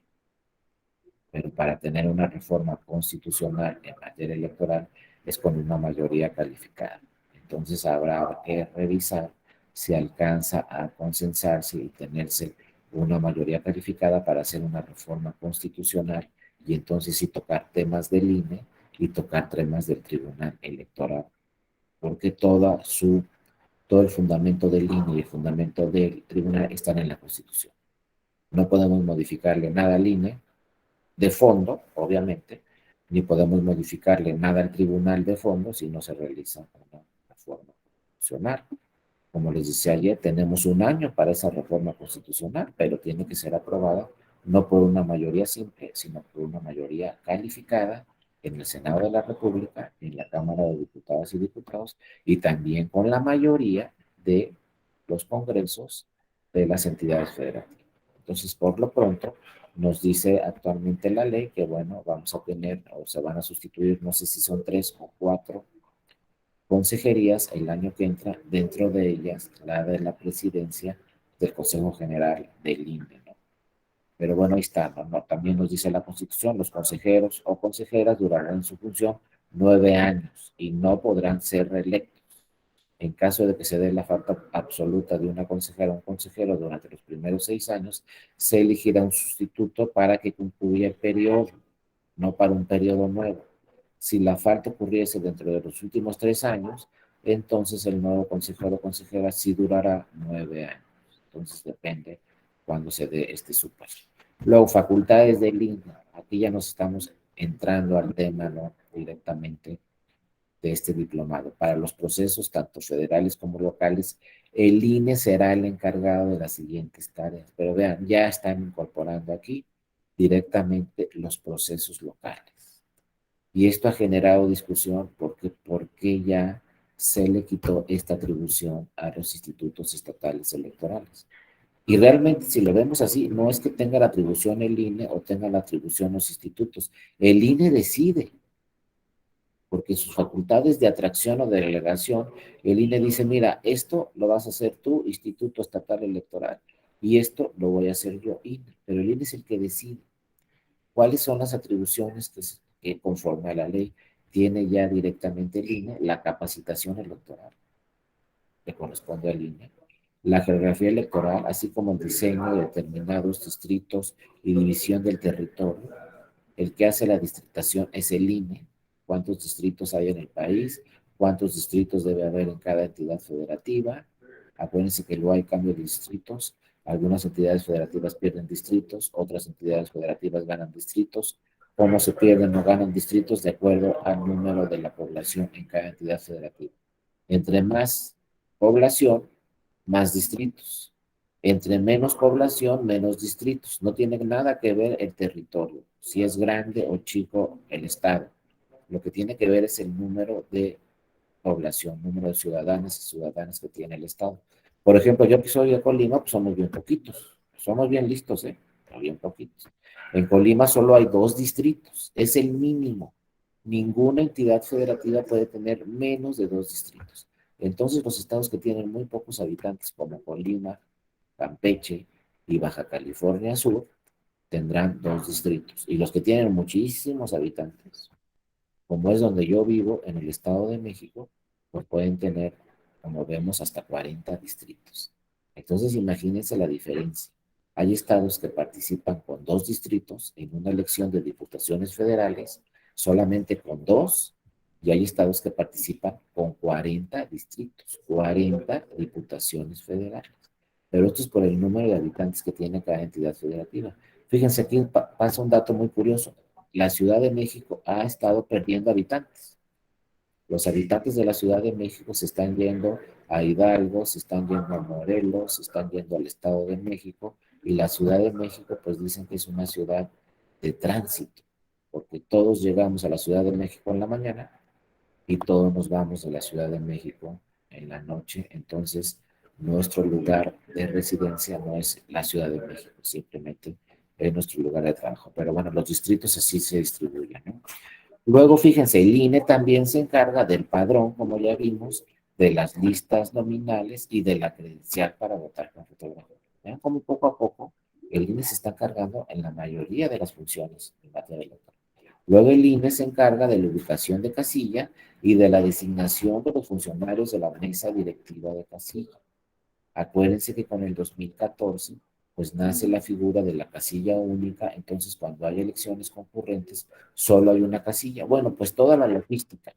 pero para tener una reforma constitucional en materia electoral es con una mayoría calificada. Entonces habrá que revisar si alcanza a consensarse y tenerse una mayoría calificada para hacer una reforma constitucional y entonces sí tocar temas del INE y tocar temas del Tribunal Electoral, porque todo el fundamento del INE y el fundamento del tribunal están en la Constitución. No podemos modificarle nada al INE de fondo, obviamente, ni podemos modificarle nada al tribunal de fondo si no se realiza una reforma constitucional. Como les decía ayer, tenemos un año para esa reforma constitucional, pero tiene que ser aprobada no por una mayoría simple, sino por una mayoría calificada en el Senado de la República, en la Cámara de Diputadas y Diputados, y también con la mayoría de los congresos de las entidades federativas. Entonces, por lo pronto, nos dice actualmente la ley que, bueno, vamos a tener o se van a sustituir, no sé si son 3 o 4 consejerías el año que entra, dentro de ellas la de la presidencia del Consejo General del INE, ¿no? Pero bueno, ahí está, ¿no? También nos dice la Constitución, los consejeros o consejeras durarán en su función 9 años y no podrán ser reelectos. En caso de que se dé la falta absoluta de una consejera o un consejero durante los primeros 6 años, se elegirá un sustituto para que concluya el periodo. no para un periodo nuevo. Si la falta ocurriese dentro de los últimos 3 años, entonces el nuevo consejero o consejera sí durará 9 años. Entonces depende cuando se dé este super. Luego, facultades del INE. Aquí ya nos estamos entrando al tema, ¿no? Directamente de este diplomado. Para los procesos, tanto federales como locales, el INE será el encargado de las siguientes tareas. Pero vean, ya están incorporando aquí directamente los procesos locales. Y esto ha generado discusión porque ¿por qué ya se le quitó esta atribución a los institutos estatales electorales? Y realmente, si lo vemos así, no es que tenga la atribución el INE o tenga la atribución los institutos. El INE decide, porque sus facultades de atracción o de delegación, el INE dice, mira, esto lo vas a hacer tú, Instituto Estatal Electoral, y esto lo voy a hacer yo, INE. Pero el INE es el que decide cuáles son las atribuciones que conforme a la ley tiene ya directamente el INE, la capacitación electoral que corresponde al INE, la geografía electoral, así como el diseño de determinados distritos y división del territorio. El que hace la distritación es el INE, cuántos distritos hay en el país, cuántos distritos debe haber en cada entidad federativa. Acuérdense que luego hay cambio de distritos, algunas entidades federativas pierden distritos, otras entidades federativas ganan distritos. Cómo se pierden o ganan distritos de acuerdo al número de la población en cada entidad federativa. Entre más población, más distritos. Entre menos población, menos distritos. No tiene nada que ver el territorio, si es grande o chico el estado. Lo que tiene que ver es el número de población, número de ciudadanas y ciudadanas que tiene el estado. Por ejemplo, yo que soy de Colima, pues somos bien poquitos. Somos bien listos, ¿eh? Pero bien poquitos. En Colima solo hay 2 distritos. Es el mínimo. Ninguna entidad federativa puede tener menos de 2 distritos. Entonces, los estados que tienen muy pocos habitantes, como Colima, Campeche y Baja California Sur, tendrán 2 distritos. Y los que tienen muchísimos habitantes, como es donde yo vivo, en el Estado de México, pues pueden tener, como vemos, hasta 40 distritos. Entonces, imagínense la diferencia. Hay estados que participan con 2 distritos en una elección de diputaciones federales, solamente con 2, y hay estados que participan con 40 distritos, 40 diputaciones federales. Pero esto es por el número de habitantes que tiene cada entidad federativa. Fíjense, aquí pasa un dato muy curioso. La Ciudad de México ha estado perdiendo habitantes. Los habitantes de la Ciudad de México se están yendo a Hidalgo, se están yendo a Morelos, se están yendo al Estado de México, y la Ciudad de México pues dicen que es una ciudad de tránsito, porque todos llegamos a la Ciudad de México en la mañana y todos nos vamos de la Ciudad de México en la noche. Entonces, nuestro lugar de residencia no es la Ciudad de México, simplemente es nuestro lugar de trabajo. Pero bueno, los distritos así se distribuyen, ¿no? Luego, fíjense, el INE también se encarga del padrón, como ya vimos, de las listas nominales y de la credencial para votar con fotografía. Vean cómo poco a poco el INE se está cargando en la mayoría de las funciones en materia electoral. Luego el INE se encarga de la ubicación de casilla y de la designación de los funcionarios de la mesa directiva de casilla. Acuérdense que con el 2014, pues nace la figura de la casilla única, entonces cuando hay elecciones concurrentes, solo hay una casilla. Bueno, pues toda la logística,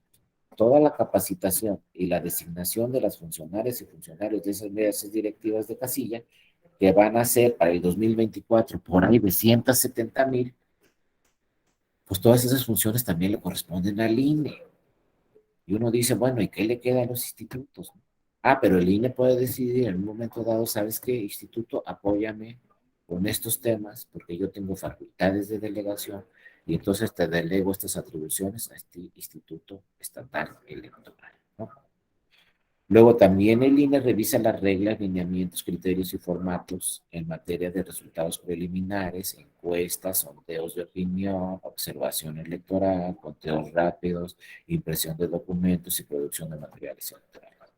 toda la capacitación y la designación de las funcionarias y funcionarios de esas mesas directivas de casilla, que van a ser para el 2024 por ahí de 170,000, pues todas esas funciones también le corresponden al INE. Y uno dice, bueno, ¿y qué le queda a los institutos? Ah, pero el INE puede decidir en un momento dado, ¿sabes qué, instituto? Apóyame con estos temas, porque yo tengo facultades de delegación, y entonces te delego estas atribuciones a este instituto estatal electoral, ¿no? Luego también el INE revisa las reglas, lineamientos, criterios y formatos en materia de resultados preliminares, encuestas, sondeos de opinión, observación electoral, conteos rápidos, impresión de documentos y producción de materiales electorales.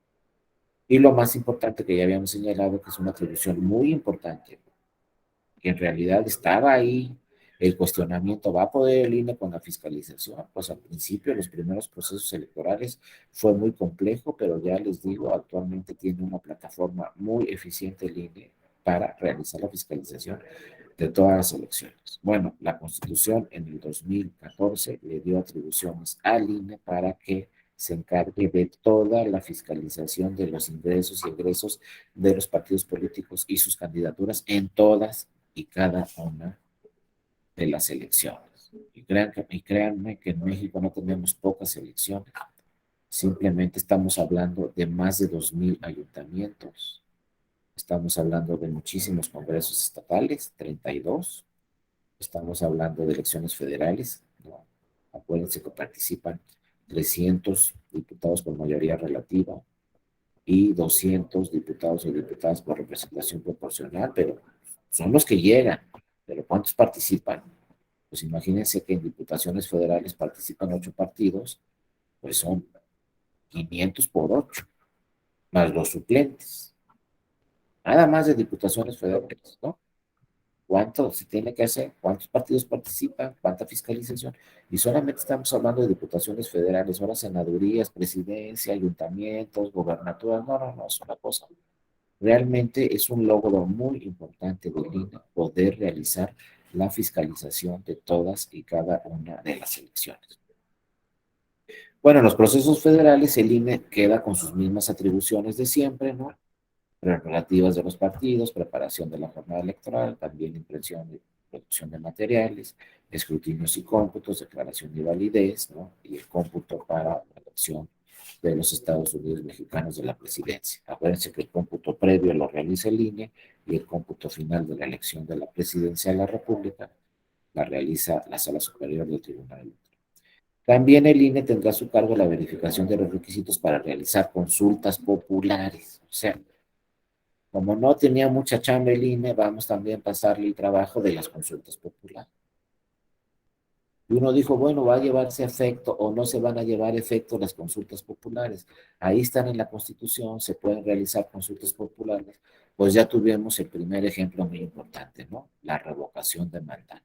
Y lo más importante que ya habíamos señalado, que es una atribución muy importante, que en realidad estaba ahí el cuestionamiento, ¿va a poder el INE con la fiscalización? Pues al principio, los primeros procesos electorales fue muy complejo, pero ya les digo, actualmente tiene una plataforma muy eficiente el INE para realizar la fiscalización. de todas las elecciones. Bueno, la Constitución en el 2014 le dio atribuciones al INE para que se encargue de toda la fiscalización de los ingresos y egresos de los partidos políticos y sus candidaturas en todas y cada una de las elecciones. Y créanme que en México no tenemos pocas elecciones, simplemente estamos hablando de más de 2,000 ayuntamientos, estamos hablando de muchísimos congresos estatales, 32. Estamos hablando de elecciones federales, ¿no? Acuérdense que participan 300 diputados por mayoría relativa y 200 diputados o diputadas por representación proporcional, pero son los que llegan. Pero ¿cuántos participan? Pues imagínense que en diputaciones federales participan 8 partidos, pues son 500 por 8, más los suplentes. Nada más de diputaciones federales, ¿no? ¿Cuánto se tiene que hacer? ¿Cuántos partidos participan? ¿Cuánta fiscalización? Y solamente estamos hablando de diputaciones federales, ahora senadurías, presidencia, ayuntamientos, gobernaturas. No, no, no, es una cosa. Realmente es un logro muy importante del INE poder realizar la fiscalización de todas y cada una de las elecciones. Bueno, en los procesos federales el INE queda con sus mismas atribuciones de siempre, ¿no? Prerrogativas de los partidos, preparación de la jornada electoral, también impresión y producción de materiales, escrutinios y cómputos, declaración de validez, ¿no? Y el cómputo para la elección de los Estados Unidos mexicanos de la presidencia. Acuérdense que el cómputo previo lo realiza el INE y el cómputo final de la elección de la presidencia de la República la realiza la Sala Superior del Tribunal Electoral. También el INE tendrá a su cargo la verificación de los requisitos para realizar consultas populares. O sea, como no tenía mucha chamba el INE, vamos también a pasarle el trabajo de las consultas populares. Y uno dijo, bueno, ¿va a llevarse efecto o no se van a llevar efecto las consultas populares? Ahí están en la Constitución, se pueden realizar consultas populares. Pues ya tuvimos el primer ejemplo muy importante, ¿no? La revocación de mandato.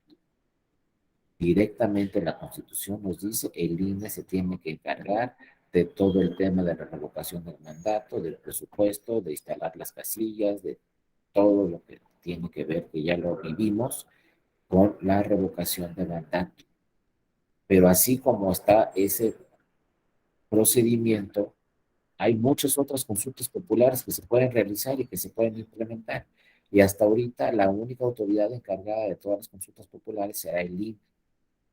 Directamente la Constitución nos dice, el INE se tiene que encargar de todo el tema de la revocación del mandato, del presupuesto, de instalar las casillas, de todo lo que tiene que ver, que ya lo vivimos, con la revocación de mandato. Pero así como está ese procedimiento, hay muchas otras consultas populares que se pueden realizar y que se pueden implementar. Y hasta ahorita la única autoridad encargada de todas las consultas populares será el INE.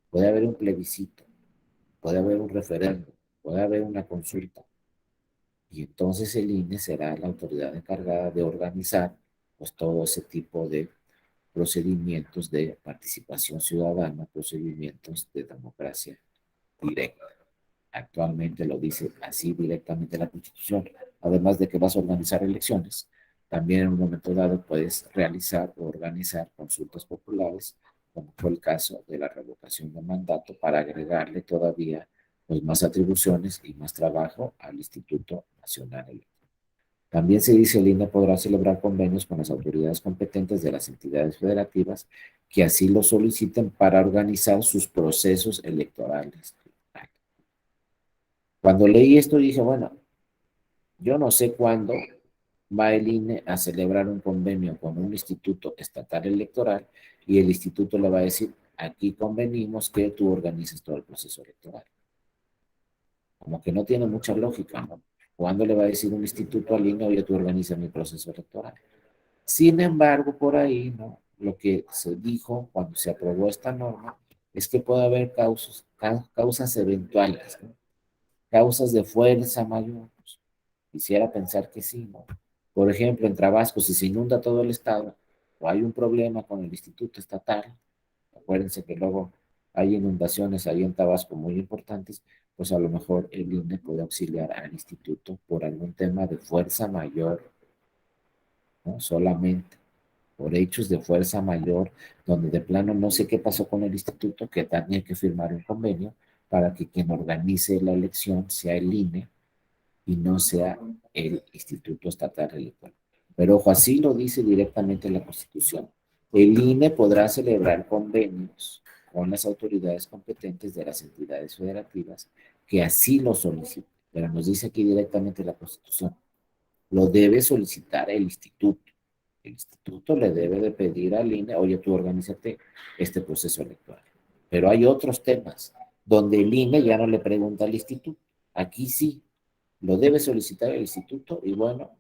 Puede haber un plebiscito, puede haber un referéndum, puede haber una consulta. Y entonces el INE será la autoridad encargada de organizar pues todo ese tipo de procedimientos de participación ciudadana, procedimientos de democracia directa. Actualmente lo dice así directamente la Constitución. Además de que vas a organizar elecciones, también en un momento dado puedes realizar o organizar consultas populares, como fue el caso de la revocación de mandato, para agregarle todavía pues, más atribuciones y más trabajo al Instituto Nacional Electoral. También se dice el INE podrá celebrar convenios con las autoridades competentes de las entidades federativas que así lo soliciten para organizar sus procesos electorales. Cuando leí esto dije, bueno, yo no sé cuándo va el INE a celebrar un convenio con un instituto estatal electoral y el instituto le va a decir, aquí convenimos que tú organices todo el proceso electoral. Como que no tiene mucha lógica, ¿no? ¿Cuándo le va a decir un instituto al INE, oye, tú organizas mi proceso electoral? Sin embargo, por ahí, ¿no? Lo que se dijo cuando se aprobó esta norma es que puede haber causas eventuales, ¿no? Causas de fuerza mayor. Quisiera pensar que sí, ¿no? Por ejemplo, en Tabasco, si se inunda todo el estado o hay un problema con el instituto estatal, acuérdense que luego hay inundaciones ahí en Tabasco muy importantes, pues a lo mejor el INE puede auxiliar al instituto por algún tema de fuerza mayor, ¿no? Solamente por hechos de fuerza mayor, donde de plano no sé qué pasó con el instituto, que también hay que firmar un convenio para que quien organice la elección sea el INE y no sea el Instituto Estatal Electoral. Pero ojo, así lo dice directamente la Constitución. El INE podrá celebrar convenios con las autoridades competentes de las entidades federativas que así lo soliciten. Pero nos dice aquí directamente la Constitución. Lo debe solicitar el instituto. El instituto le debe de pedir al INE, oye, tú organízate este proceso electoral. Pero hay otros temas donde el INE ya no le pregunta al instituto. Aquí sí, lo debe solicitar el instituto y bueno,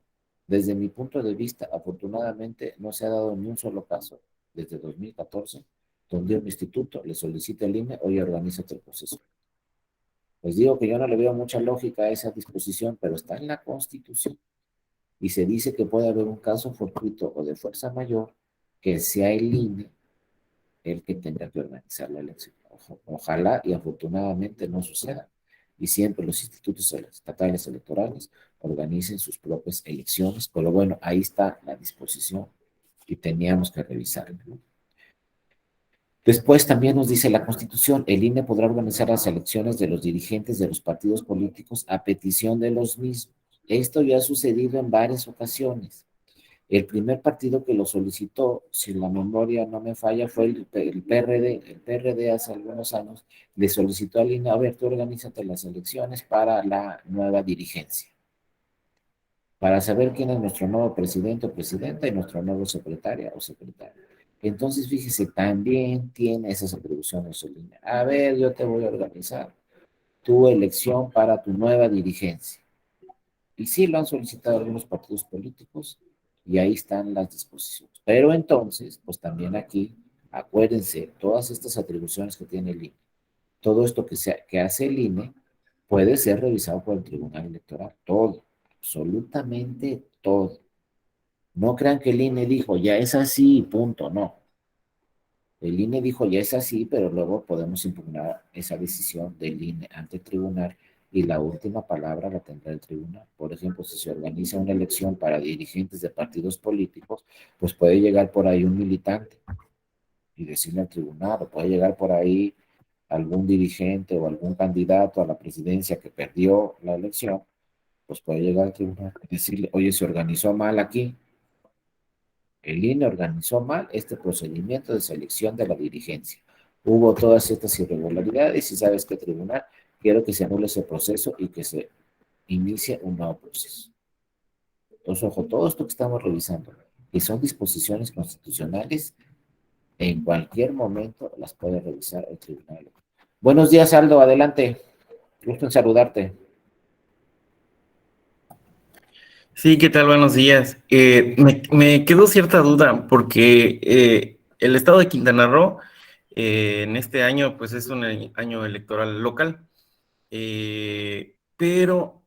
desde mi punto de vista, afortunadamente no se ha dado ni un solo caso desde 2014 donde un instituto le solicite al INE, oye, organízate el proceso. Les digo que yo no le veo mucha lógica a esa disposición, pero está en la Constitución y se dice que puede haber un caso fortuito o de fuerza mayor que sea el INE el que tenga que organizar la elección. Ojalá y afortunadamente no suceda. Y siempre los institutos estatales electorales organicen sus propias elecciones, pero bueno, ahí está la disposición y teníamos que revisarla, ¿no? Después también nos dice la Constitución, el INE podrá organizar las elecciones de los dirigentes de los partidos políticos a petición de los mismos. Esto ya ha sucedido en varias ocasiones. El primer partido que lo solicitó, si la memoria no me falla, fue el PRD. El PRD hace algunos años le solicitó al INE, a ver, tú organízate las elecciones para la nueva dirigencia, para saber quién es nuestro nuevo presidente o presidenta y nuestro nuevo secretaria o secretario. Entonces, fíjese, también tiene esas atribuciones el INE. A ver, yo te voy a organizar tu elección para tu nueva dirigencia. Y sí lo han solicitado algunos partidos políticos y ahí están las disposiciones. Pero entonces, pues también aquí, acuérdense, todas estas atribuciones que tiene el INE, todo esto que hace el INE puede ser revisado por el Tribunal Electoral, todo, absolutamente todo. No crean que el INE dijo, ya es así, punto, no. El INE dijo, ya es así, pero luego podemos impugnar esa decisión del INE ante el tribunal y la última palabra la tendrá el tribunal. Por ejemplo, si se organiza una elección para dirigentes de partidos políticos, pues puede llegar por ahí un militante y decirle al tribunal, o puede llegar por ahí algún dirigente o algún candidato a la presidencia que perdió la elección, pues puede llegar al tribunal y decirle, oye, se organizó mal aquí, el INE organizó mal este procedimiento de selección de la dirigencia. Hubo todas estas irregularidades y sabes qué, tribunal, quiero que se anule ese proceso y que se inicie un nuevo proceso. Entonces, ojo, todo esto que estamos revisando, que son disposiciones constitucionales, en cualquier momento las puede revisar el tribunal. Buenos días, Aldo, adelante. Gusto en saludarte. Sí, ¿qué tal? Buenos días. Me quedó cierta duda porque el estado de Quintana Roo en este año pues es un año electoral local, pero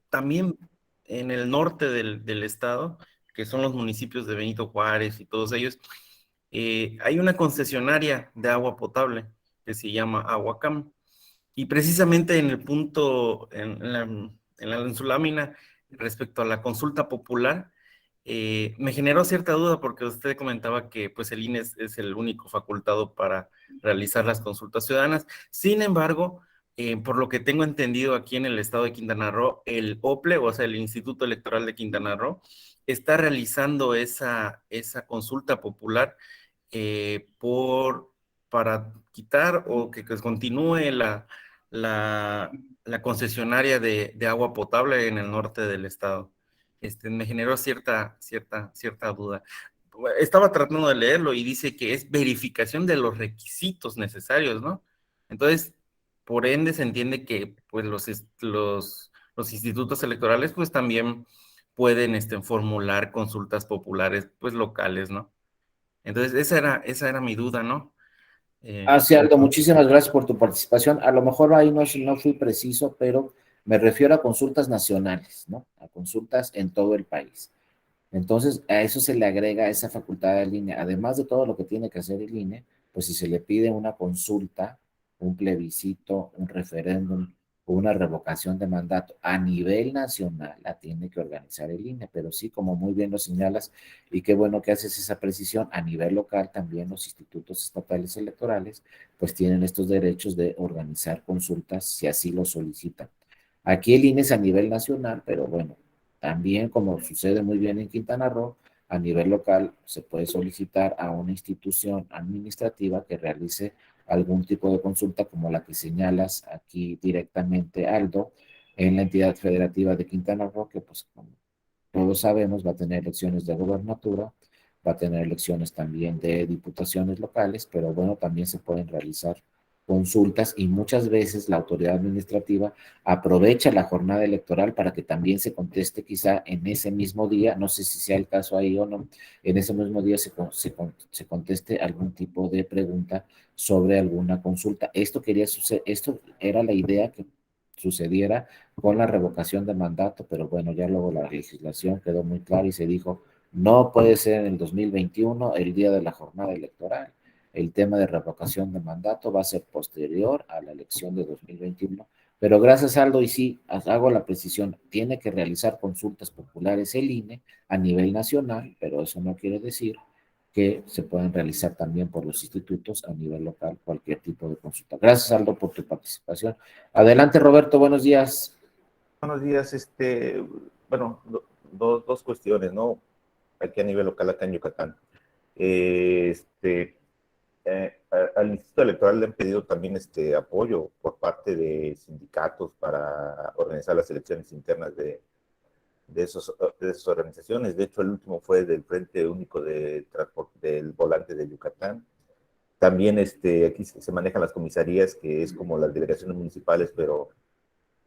también en el norte del estado, que son los municipios de Benito Juárez y todos ellos, hay una concesionaria de agua potable que se llama Aguacam. Y precisamente en el punto, en su lámina, respecto a la consulta popular, me generó cierta duda porque usted comentaba que pues el INE es el único facultado para realizar las consultas ciudadanas. Sin embargo, por lo que tengo entendido aquí en el estado de Quintana Roo, el OPLE, o sea, el Instituto Electoral de Quintana Roo, está realizando esa consulta popular para quitar o que continúe la, la concesionaria de agua potable en el norte del estado. Me generó cierta duda. Estaba tratando de leerlo y dice que es verificación de los requisitos necesarios, ¿no? Entonces, por ende, se entiende que pues, los institutos electorales pues también pueden formular consultas populares pues locales, ¿no? Entonces, esa era mi duda, ¿no? Sí, Aldo, muchísimas gracias por tu participación. A lo mejor ahí no fui preciso, pero me refiero a consultas nacionales, ¿no? A consultas en todo el país. Entonces, a eso se le agrega esa facultad del INE. Además de todo lo que tiene que hacer el INE, pues si se le pide una consulta, un plebiscito, un referéndum o una revocación de mandato a nivel nacional, la tiene que organizar el INE. Pero sí, como muy bien lo señalas, y qué bueno que haces esa precisión, a nivel local también los institutos estatales electorales, pues tienen estos derechos de organizar consultas si así lo solicitan. Aquí el INE es a nivel nacional, pero bueno, también, como sucede muy bien en Quintana Roo, a nivel local se puede solicitar a una institución administrativa que realice algún tipo de consulta como la que señalas aquí directamente, Aldo, en la entidad federativa de Quintana Roo, que pues todos sabemos, va a tener elecciones de gobernatura, va a tener elecciones también de diputaciones locales, pero bueno, también se pueden realizar consultas y muchas veces la autoridad administrativa aprovecha la jornada electoral para que también se conteste quizá en ese mismo día, no sé si sea el caso ahí o no, en ese mismo día se conteste algún tipo de pregunta sobre alguna consulta. Esto era la idea que sucediera con la revocación de mandato, pero bueno, ya luego la legislación quedó muy clara y se dijo, no puede ser en el 2021 el día de la jornada electoral. El tema de revocación de mandato va a ser posterior a la elección de 2021. Pero gracias, Aldo, y sí, hago la precisión, tiene que realizar consultas populares el INE a nivel nacional, pero eso no quiere decir que se puedan realizar también por los institutos a nivel local cualquier tipo de consulta. Gracias, Aldo, por tu participación. Adelante, Roberto, buenos días. Buenos días, bueno, dos cuestiones, ¿no? Aquí a nivel local, acá en Yucatán. Eh, este, Al Instituto Electoral le han pedido también apoyo por parte de sindicatos para organizar las elecciones internas de esas organizaciones. De hecho, el último fue del Frente Único de Transporte del Volante de Yucatán. También aquí se manejan las comisarías, que es como las delegaciones municipales, pero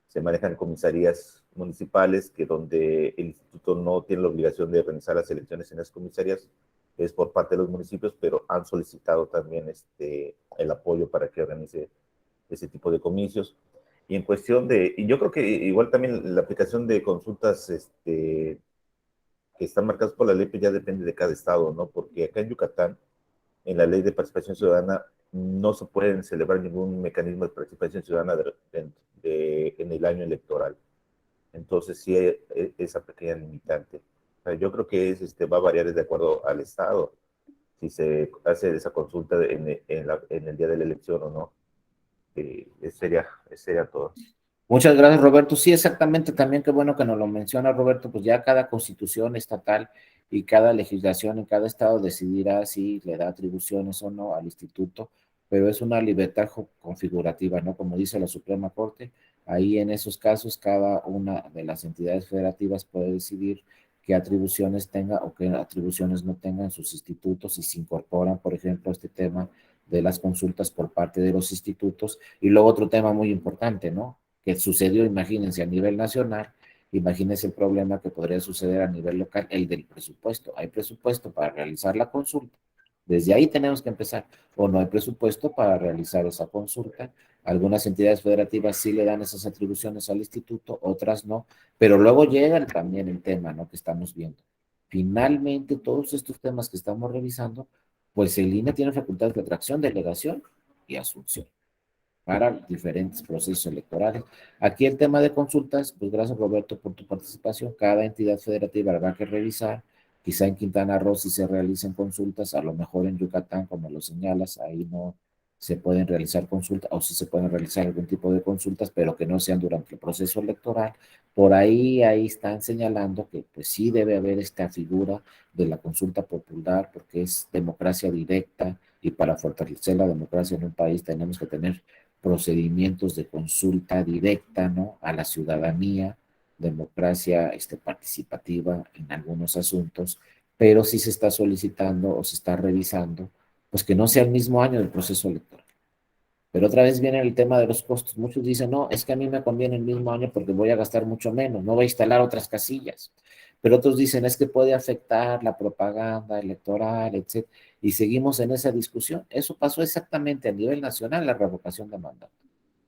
se manejan comisarías municipales que donde el instituto no tiene la obligación de organizar las elecciones en las comisarías, es por parte de los municipios, pero han solicitado también el apoyo para que organice ese tipo de comicios. Y en cuestión y yo creo que igual también la aplicación de consultas que están marcadas por la ley, pues ya depende de cada estado, ¿no? Porque acá en Yucatán, en la ley de participación ciudadana, no se pueden celebrar ningún mecanismo de participación ciudadana en el año electoral. Entonces, sí hay esa pequeña limitante. O sea, yo creo que va a variar de acuerdo al estado, si se hace esa consulta en el día de la elección o no. Sería todo. Muchas gracias, Roberto. Sí, exactamente, también qué bueno que nos lo menciona, Roberto, pues ya cada constitución estatal y cada legislación en cada estado decidirá si le da atribuciones o no al instituto, pero es una libertad configurativa, ¿no? Como dice la Suprema Corte, ahí en esos casos cada una de las entidades federativas puede decidir qué atribuciones tenga o qué atribuciones no tengan sus institutos y se incorporan, por ejemplo, este tema de las consultas por parte de los institutos. Y luego otro tema muy importante, ¿no? Que sucedió, imagínense, a nivel nacional, imagínense el problema que podría suceder a nivel local, el del presupuesto. Hay presupuesto para realizar la consulta, desde ahí tenemos que empezar, o no hay presupuesto para realizar esa consulta. Algunas entidades federativas sí le dan esas atribuciones al instituto, otras no, pero luego llega también el tema, ¿no? Que estamos viendo. Finalmente, todos estos temas que estamos revisando, pues el INE tiene facultades de atracción, delegación y asunción para diferentes procesos electorales. Aquí el tema de consultas, pues gracias, Roberto, por tu participación. Cada entidad federativa habrá que revisar. Quizá en Quintana Roo si se realicen consultas, a lo mejor en Yucatán, como lo señalas, ahí no se pueden realizar consultas, o sí se pueden realizar algún tipo de consultas, pero que no sean durante el proceso electoral. Por ahí están señalando que pues sí debe haber esta figura de la consulta popular, porque es democracia directa, y para fortalecer la democracia en un país tenemos que tener procedimientos de consulta directa, ¿no? A la ciudadanía, democracia participativa en algunos asuntos, pero sí se está solicitando o se está revisando, pues que no sea el mismo año del proceso electoral. Pero otra vez viene el tema de los costos. Muchos dicen, no, es que a mí me conviene el mismo año porque voy a gastar mucho menos, no voy a instalar otras casillas. Pero otros dicen, es que puede afectar la propaganda electoral, etc. Y seguimos en esa discusión. Eso pasó exactamente a nivel nacional, la revocación de mandato.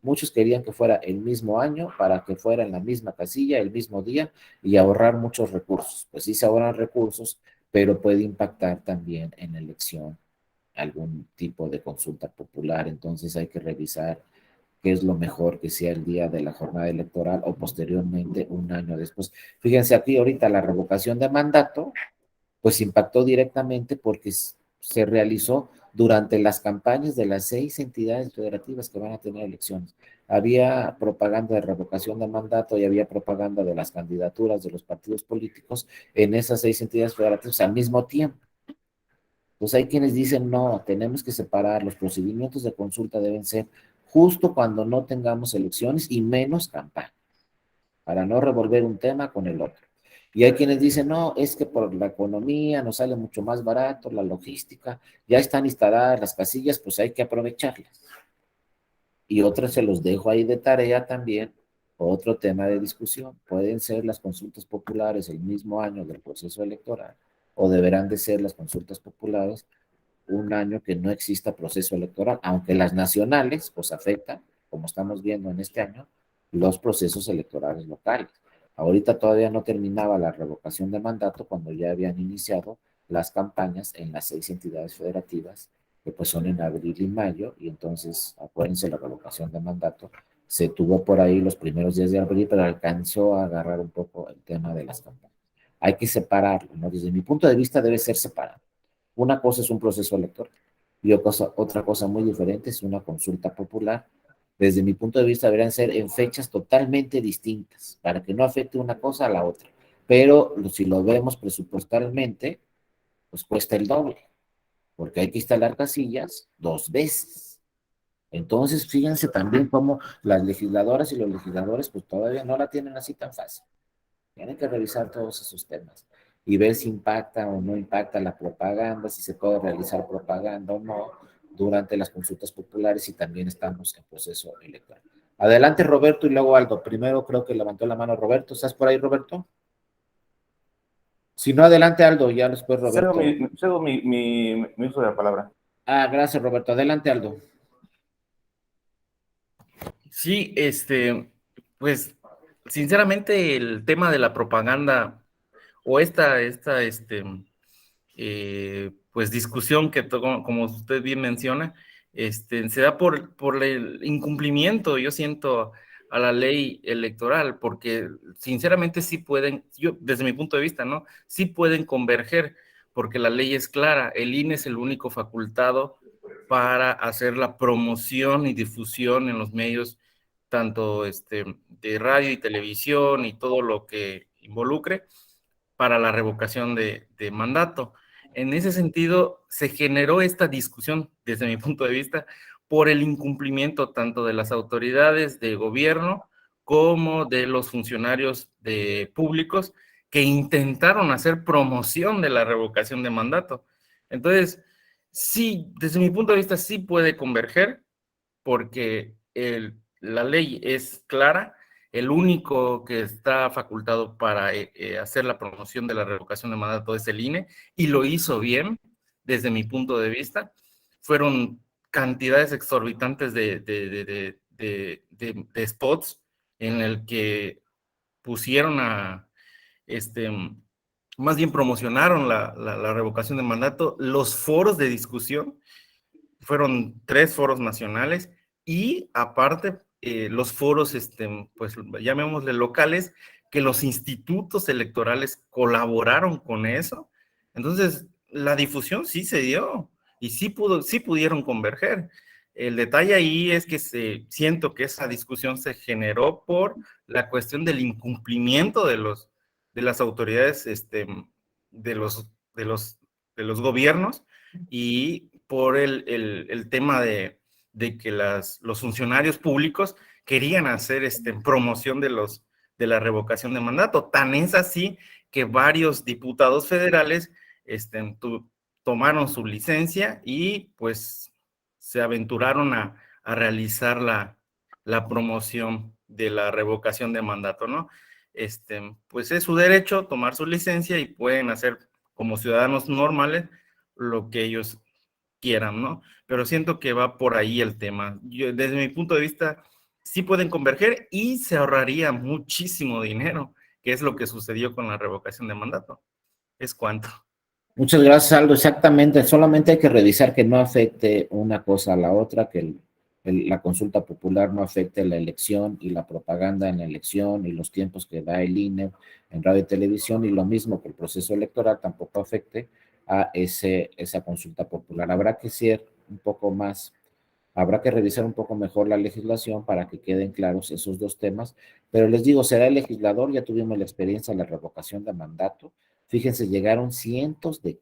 Muchos querían que fuera el mismo año para que fuera en la misma casilla, el mismo día y ahorrar muchos recursos. Pues sí se ahorran recursos, pero puede impactar también en la elección algún tipo de consulta popular. Entonces hay que revisar qué es lo mejor, que sea el día de la jornada electoral o posteriormente un año después. Fíjense aquí ahorita la revocación de mandato, pues impactó directamente porque se realizó durante las campañas de las 6 entidades federativas que van a tener elecciones. Había propaganda de revocación de mandato y había propaganda de las candidaturas de los partidos políticos en esas 6 entidades federativas al mismo tiempo. Entonces hay quienes dicen, no, tenemos que separar, los procedimientos de consulta deben ser justo cuando no tengamos elecciones y menos campaña, para no revolver un tema con el otro. Y hay quienes dicen, no, es que por la economía nos sale mucho más barato, la logística, ya están instaladas las casillas, pues hay que aprovecharlas. Y otros se los dejo ahí de tarea también, otro tema de discusión. Pueden ser las consultas populares el mismo año del proceso electoral, o deberán de ser las consultas populares un año que no exista proceso electoral, aunque las nacionales pues afectan, como estamos viendo en este año, los procesos electorales locales. Ahorita todavía no terminaba la revocación de mandato cuando ya habían iniciado las campañas en las 6 entidades federativas, que pues son en abril y mayo, y entonces, acuérdense, la revocación de mandato se tuvo por ahí los primeros días de abril, pero alcanzó a agarrar un poco el tema de las campañas. Hay que separarlo, ¿no? Desde mi punto de vista debe ser separado. Una cosa es un proceso electoral y otra cosa muy diferente es una consulta popular. Desde mi punto de vista deberían ser en fechas totalmente distintas para que no afecte una cosa a la otra. Pero si lo vemos presupuestalmente, pues cuesta el doble, porque hay que instalar casillas 2 veces. Entonces, fíjense también cómo las legisladoras y los legisladores pues todavía no la tienen así tan fácil. Tienen que revisar todos esos temas y ver si impacta o no impacta la propaganda, si se puede realizar propaganda o no durante las consultas populares y también estamos en proceso electoral. Adelante, Roberto, y luego Aldo. Primero creo que levantó la mano Roberto. ¿Estás por ahí, Roberto? Si no, adelante, Aldo, ya después Roberto. Cedo mi uso de la palabra. Ah, gracias, Roberto. Adelante, Aldo. Sí, pues, sinceramente, el tema de la propaganda o pues discusión que como usted bien menciona, se da por el incumplimiento, yo siento, a la ley electoral, porque sinceramente sí pueden, yo desde mi punto de vista, ¿no? Sí pueden converger, porque la ley es clara, el INE es el único facultado para hacer la promoción y difusión en los medios, tanto de radio y televisión y todo lo que involucre para la revocación de mandato. En ese sentido, se generó esta discusión, desde mi punto de vista, por el incumplimiento tanto de las autoridades de gobierno como de los funcionarios públicos que intentaron hacer promoción de la revocación de mandato. Entonces, sí, desde mi punto de vista, sí puede converger, porque la ley es clara, el único que está facultado para hacer la promoción de la revocación de mandato es el INE, y lo hizo bien, desde mi punto de vista. Fueron cantidades exorbitantes de spots en el que pusieron más bien promocionaron la revocación de mandato, los foros de discusión, fueron 3 foros nacionales y aparte los foros, pues llamémosle locales, que los institutos electorales colaboraron con eso. Entonces, la difusión sí se dio y sí pudieron converger. El detalle ahí es que siento que esa discusión se generó por la cuestión del incumplimiento de las autoridades, de los gobiernos, y por el tema de que los funcionarios públicos querían hacer promoción de la revocación de mandato. Tan es así que varios diputados federales tomaron su licencia y pues se aventuraron a realizar la promoción de la revocación de mandato, ¿no? Pues es su derecho tomar su licencia y pueden hacer como ciudadanos normales lo que ellos quieran, ¿no? Pero siento que va por ahí el tema. Desde mi punto de vista, sí pueden converger y se ahorraría muchísimo dinero, que es lo que sucedió con la revocación de mandato. Es cuanto. Muchas gracias, Aldo. Exactamente, solamente hay que revisar que no afecte una cosa a la otra, que la consulta popular no afecte la elección y la propaganda en la elección y los tiempos que da el INE en radio y televisión, y lo mismo que el proceso electoral tampoco afecte a esa consulta popular. Habrá que ser un poco más, habrá que revisar un poco mejor la legislación para que queden claros esos 2 temas, pero les digo, será el legislador, ya tuvimos la experiencia de la revocación de mandato. Fíjense, llegaron cientos de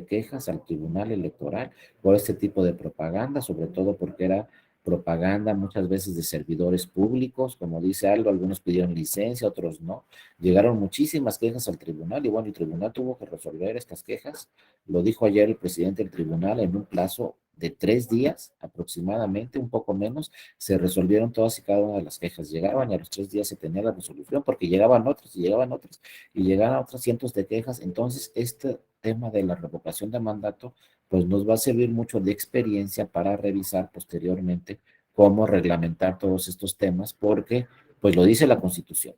quejas al Tribunal Electoral por este tipo de propaganda, sobre todo porque era propaganda muchas veces de servidores públicos, como dice Aldo, algunos pidieron licencia, otros no. Llegaron muchísimas quejas al tribunal y bueno, el tribunal tuvo que resolver estas quejas. Lo dijo ayer el presidente del tribunal, en un plazo de 3 días aproximadamente, un poco menos, se resolvieron todas y cada una de las quejas. Llegaban y a los 3 días se tenía la resolución porque llegaban otras y llegaban otras y llegaban otras cientos de quejas. Entonces, este tema de la revocación de mandato pues nos va a servir mucho de experiencia para revisar posteriormente cómo reglamentar todos estos temas, porque pues lo dice la Constitución.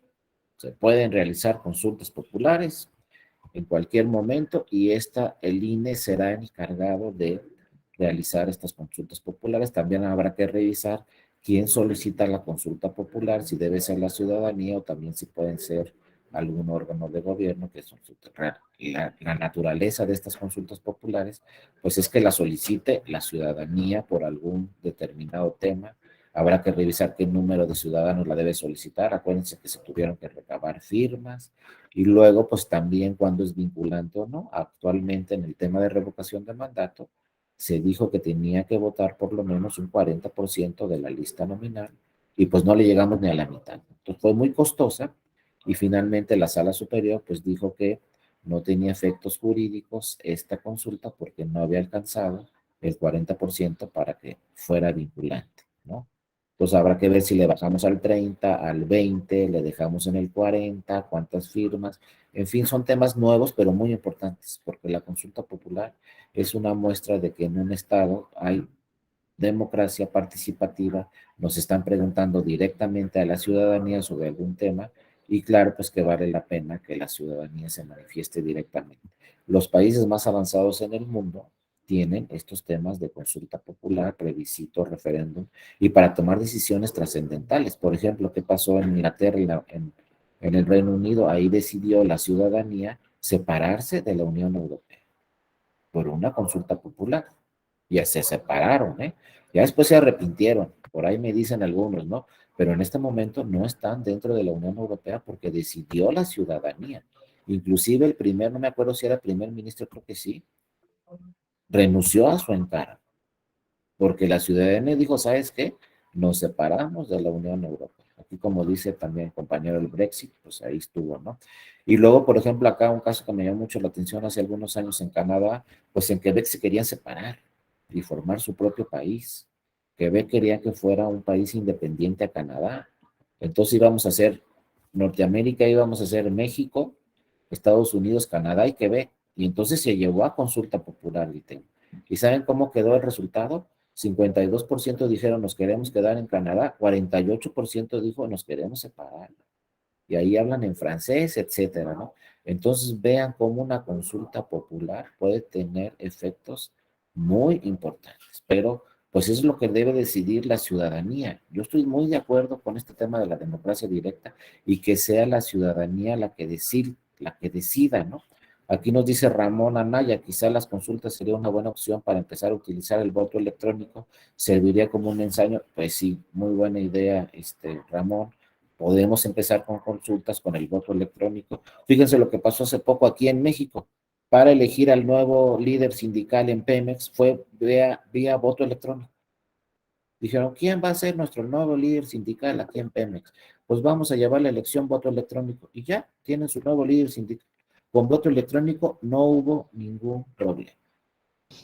Se pueden realizar consultas populares en cualquier momento y el INE será encargado de realizar estas consultas populares. También habrá que revisar quién solicita la consulta popular, si debe ser la ciudadanía o también si pueden ser algún órgano de gobierno, que son la naturaleza de estas consultas populares, pues es que la solicite la ciudadanía por algún determinado tema. Habrá que revisar qué número de ciudadanos la debe solicitar. Acuérdense que se tuvieron que recabar firmas y luego pues también cuando es vinculante o no. Actualmente en el tema de revocación de mandato se dijo que tenía que votar por lo menos un 40% de la lista nominal y pues no le llegamos ni a la mitad. Entonces fue muy costosa y finalmente la sala superior pues dijo que no tenía efectos jurídicos esta consulta porque no había alcanzado el 40% para que fuera vinculante, ¿no? Entonces habrá que ver si le bajamos al 30, al 20, le dejamos en el 40, cuántas firmas. En fin, son temas nuevos, pero muy importantes, porque la consulta popular es una muestra de que en un estado hay democracia participativa, nos están preguntando directamente a la ciudadanía sobre algún tema y claro, pues que vale la pena que la ciudadanía se manifieste directamente. Los países más avanzados en el mundo tienen estos temas de consulta popular, plebiscito, referéndum, y para tomar decisiones trascendentales. Por ejemplo, ¿qué pasó en Inglaterra, en el Reino Unido? Ahí decidió la ciudadanía separarse de la Unión Europea por una consulta popular. Ya se separaron, ¿eh? Ya después se arrepintieron, por ahí me dicen algunos, ¿no? Pero en este momento no están dentro de la Unión Europea porque decidió la ciudadanía. Inclusive el primer, no me acuerdo si era el primer ministro, creo que sí, renunció a su encargo, porque la ciudadanía dijo, ¿sabes qué? Nos separamos de la Unión Europea. Aquí, como dice también el compañero del Brexit, pues ahí estuvo, ¿no? Y luego, por ejemplo, acá un caso que me llamó mucho la atención hace algunos años en Canadá, pues en Quebec se querían separar y formar su propio país. Quebec quería que fuera un país independiente a Canadá. Entonces íbamos a hacer Norteamérica, íbamos a hacer México, Estados Unidos, Canadá y Quebec. Y entonces se llevó a consulta popular el tema. ¿Y saben cómo quedó el resultado? 52% dijeron nos queremos quedar en Canadá, 48% dijo nos queremos separar. Y ahí hablan en francés, etcétera, ¿no? Entonces vean cómo una consulta popular puede tener efectos muy importantes, pero pues es lo que debe decidir la ciudadanía. Yo estoy muy de acuerdo con este tema de la democracia directa y que sea la ciudadanía la que decida, ¿no? Aquí nos dice Ramón Anaya, quizá las consultas sería una buena opción para empezar a utilizar el voto electrónico, serviría como un ensayo. Pues sí, muy buena idea, Ramón. Podemos empezar con consultas con el voto electrónico. Fíjense lo que pasó hace poco aquí en México. Para elegir al nuevo líder sindical en Pemex fue vía voto electrónico. Dijeron, ¿quién va a ser nuestro nuevo líder sindical aquí en Pemex? Pues vamos a llevar la elección voto electrónico. Y ya, tienen su nuevo líder sindical. Con voto electrónico no hubo ningún problema.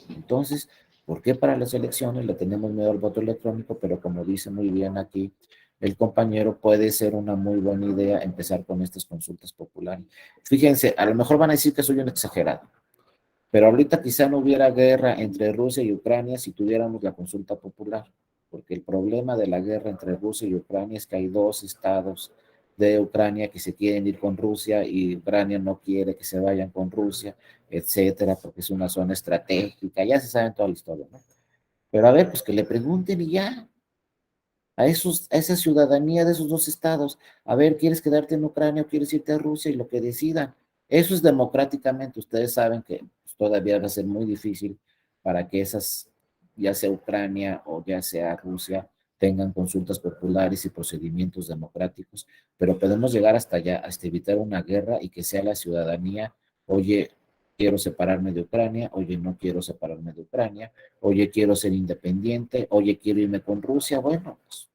Entonces, ¿por qué para las elecciones le tenemos miedo al voto electrónico? Pero como dice muy bien aquí el compañero, puede ser una muy buena idea empezar con estas consultas populares. Fíjense, a lo mejor van a decir que soy un exagerado, pero ahorita quizá no hubiera guerra entre Rusia y Ucrania si tuviéramos la consulta popular, porque el problema de la guerra entre Rusia y Ucrania es que hay dos estados de Ucrania que se quieren ir con Rusia y Ucrania no quiere que se vayan con Rusia, etcétera, porque es una zona estratégica, ya se sabe toda la historia, ¿no? Pero a ver, pues que le pregunten y ya, a esa ciudadanía de esos dos estados, a ver, ¿quieres quedarte en Ucrania o quieres irte a Rusia? Y lo que decidan. Eso es democráticamente, ustedes saben que pues, todavía va a ser muy difícil para que esas, ya sea Ucrania o ya sea Rusia, tengan consultas populares y procedimientos democráticos, pero podemos llegar hasta allá, hasta evitar una guerra y que sea la ciudadanía, oye, quiero separarme de Ucrania, oye, no quiero separarme de Ucrania, oye, quiero ser independiente, oye, quiero irme con Rusia. Bueno, pues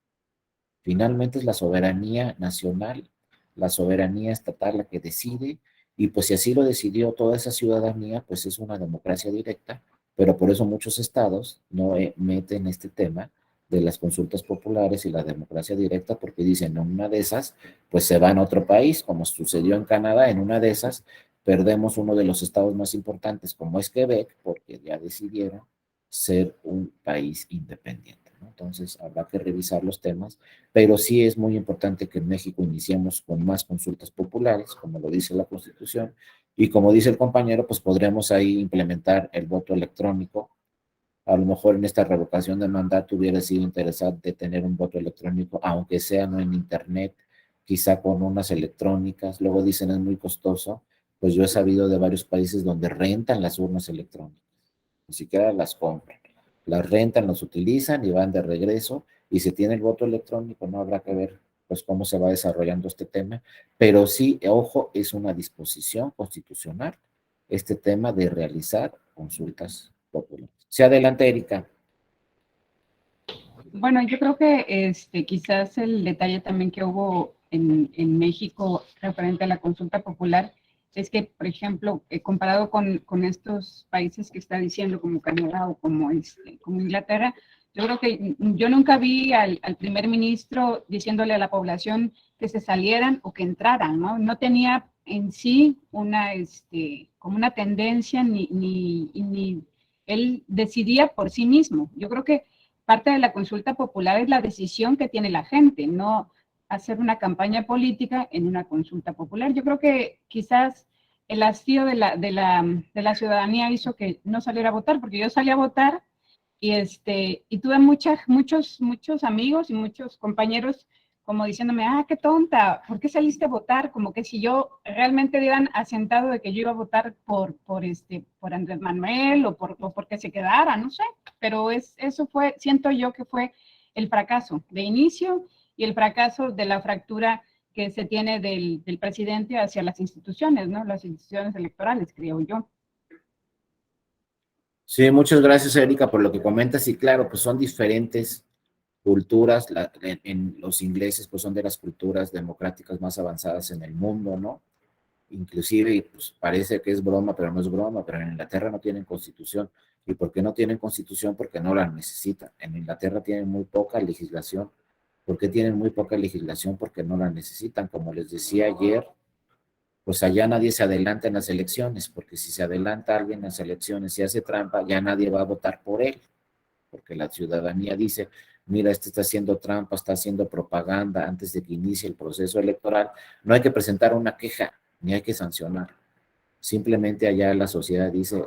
finalmente es la soberanía nacional, la soberanía estatal la que decide, y pues si así lo decidió toda esa ciudadanía, pues es una democracia directa, pero por eso muchos estados no meten este tema de las consultas populares y la democracia directa, porque dicen, en una de esas, pues se van a otro país, como sucedió en Canadá, en una de esas perdemos uno de los estados más importantes, como es Quebec, porque ya decidieron ser un país independiente, ¿no? Entonces habrá que revisar los temas, pero sí es muy importante que en México iniciemos con más consultas populares, como lo dice la Constitución, y como dice el compañero, pues podremos ahí implementar el voto electrónico. A lo mejor en esta revocación de mandato hubiera sido interesante tener un voto electrónico, aunque sea no en internet, quizá con unas electrónicas. Luego dicen es muy costoso, pues yo he sabido de varios países donde rentan las urnas electrónicas, ni siquiera las compran, las rentan, las utilizan y van de regreso, y si tiene el voto electrónico no habrá que ver pues cómo se va desarrollando este tema, pero sí, ojo, es una disposición constitucional este tema de realizar consultas populares. Se adelante, Erika. Bueno, yo creo que quizás el detalle también que hubo en México referente a la consulta popular es que, por ejemplo, comparado con estos países que está diciendo, como Canadá o como Inglaterra, yo creo que yo nunca vi al primer ministro diciéndole a la población que se salieran o que entraran, ¿no? No tenía en sí como una tendencia ni él decidía por sí mismo. Yo creo que parte de la consulta popular es la decisión que tiene la gente, no hacer una campaña política en una consulta popular. Yo creo que quizás el hastío de la ciudadanía hizo que no saliera a votar, porque yo salí a votar y tuve muchos amigos y muchos compañeros como diciéndome, qué tonta, ¿por qué saliste a votar? Como que si yo realmente hubieran asentado de que yo iba a votar por Andrés Manuel o porque se quedara, no sé, pero eso fue, siento yo que fue el fracaso de inicio y el fracaso de la fractura que se tiene del presidente hacia las instituciones, ¿no? Las instituciones electorales, creo yo. Sí, muchas gracias, Erika, por lo que comentas. Y claro, pues son diferentes culturas. En los ingleses, pues son de las culturas democráticas más avanzadas en el mundo, ¿no? Inclusive, pues parece que es broma, pero no es broma, pero en Inglaterra no tienen constitución. ¿Y por qué no tienen constitución? Porque no la necesitan. En Inglaterra tienen muy poca legislación. ¿Por qué tienen muy poca legislación? Porque no la necesitan. Como les decía ayer, pues allá nadie se adelanta en las elecciones, porque si se adelanta alguien en las elecciones y hace trampa, ya nadie va a votar por él, porque la ciudadanía dice, mira, este está haciendo trampa, está haciendo propaganda antes de que inicie el proceso electoral. No hay que presentar una queja, ni hay que sancionar. Simplemente allá la sociedad dice,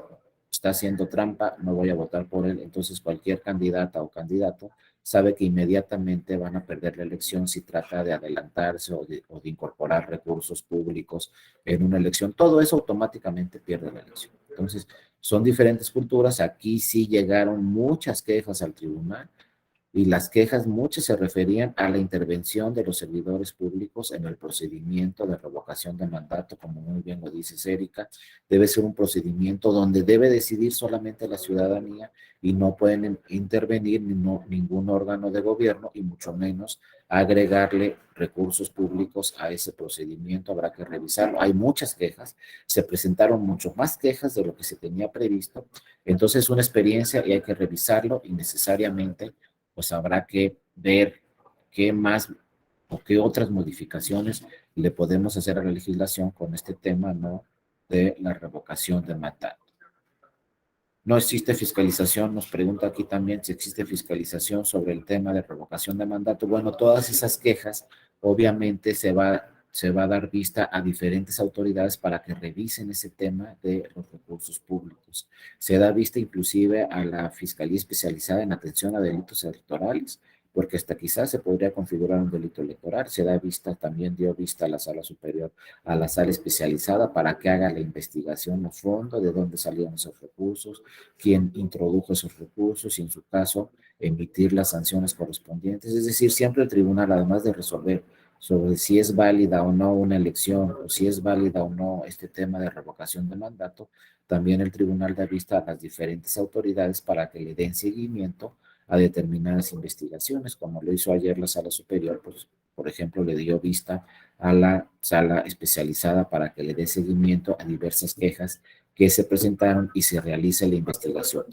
está haciendo trampa, no voy a votar por él. Entonces cualquier candidata o candidato sabe que inmediatamente van a perder la elección si trata de adelantarse o de incorporar recursos públicos en una elección. Todo eso automáticamente pierde la elección. Entonces, son diferentes culturas. Aquí sí llegaron muchas quejas al tribunal, y las quejas muchas se referían a la intervención de los servidores públicos en el procedimiento de revocación de mandato, como muy bien lo dice Erika. Debe ser un procedimiento donde debe decidir solamente la ciudadanía y no pueden intervenir ningún órgano de gobierno, y mucho menos agregarle recursos públicos a ese procedimiento. Habrá que revisarlo. Hay muchas quejas, se presentaron mucho más quejas de lo que se tenía previsto. Entonces es una experiencia y hay que revisarlo, y necesariamente pues habrá que ver qué más o qué otras modificaciones le podemos hacer a la legislación con este tema, ¿no?, de la revocación de mandato. No existe fiscalización, nos pregunta aquí también si existe fiscalización sobre el tema de revocación de mandato. Bueno, todas esas quejas, obviamente se va a dar vista a diferentes autoridades para que revisen ese tema de los recursos públicos. Se da vista inclusive a la Fiscalía Especializada en Atención a Delitos Electorales, porque hasta quizás se podría configurar un delito electoral. Se da vista, también dio vista a la Sala Superior, a la Sala Especializada, para que haga la investigación a fondo de dónde salieron esos recursos, quién introdujo esos recursos y, en su caso, emitir las sanciones correspondientes. Es decir, siempre el tribunal, además de resolver sobre si es válida o no una elección o si es válida o no este tema de revocación de mandato, también el tribunal da vista a las diferentes autoridades para que le den seguimiento a determinadas investigaciones, como lo hizo ayer la Sala Superior, pues, por ejemplo, le dio vista a la sala especializada para que le dé seguimiento a diversas quejas que se presentaron y se realice la investigación.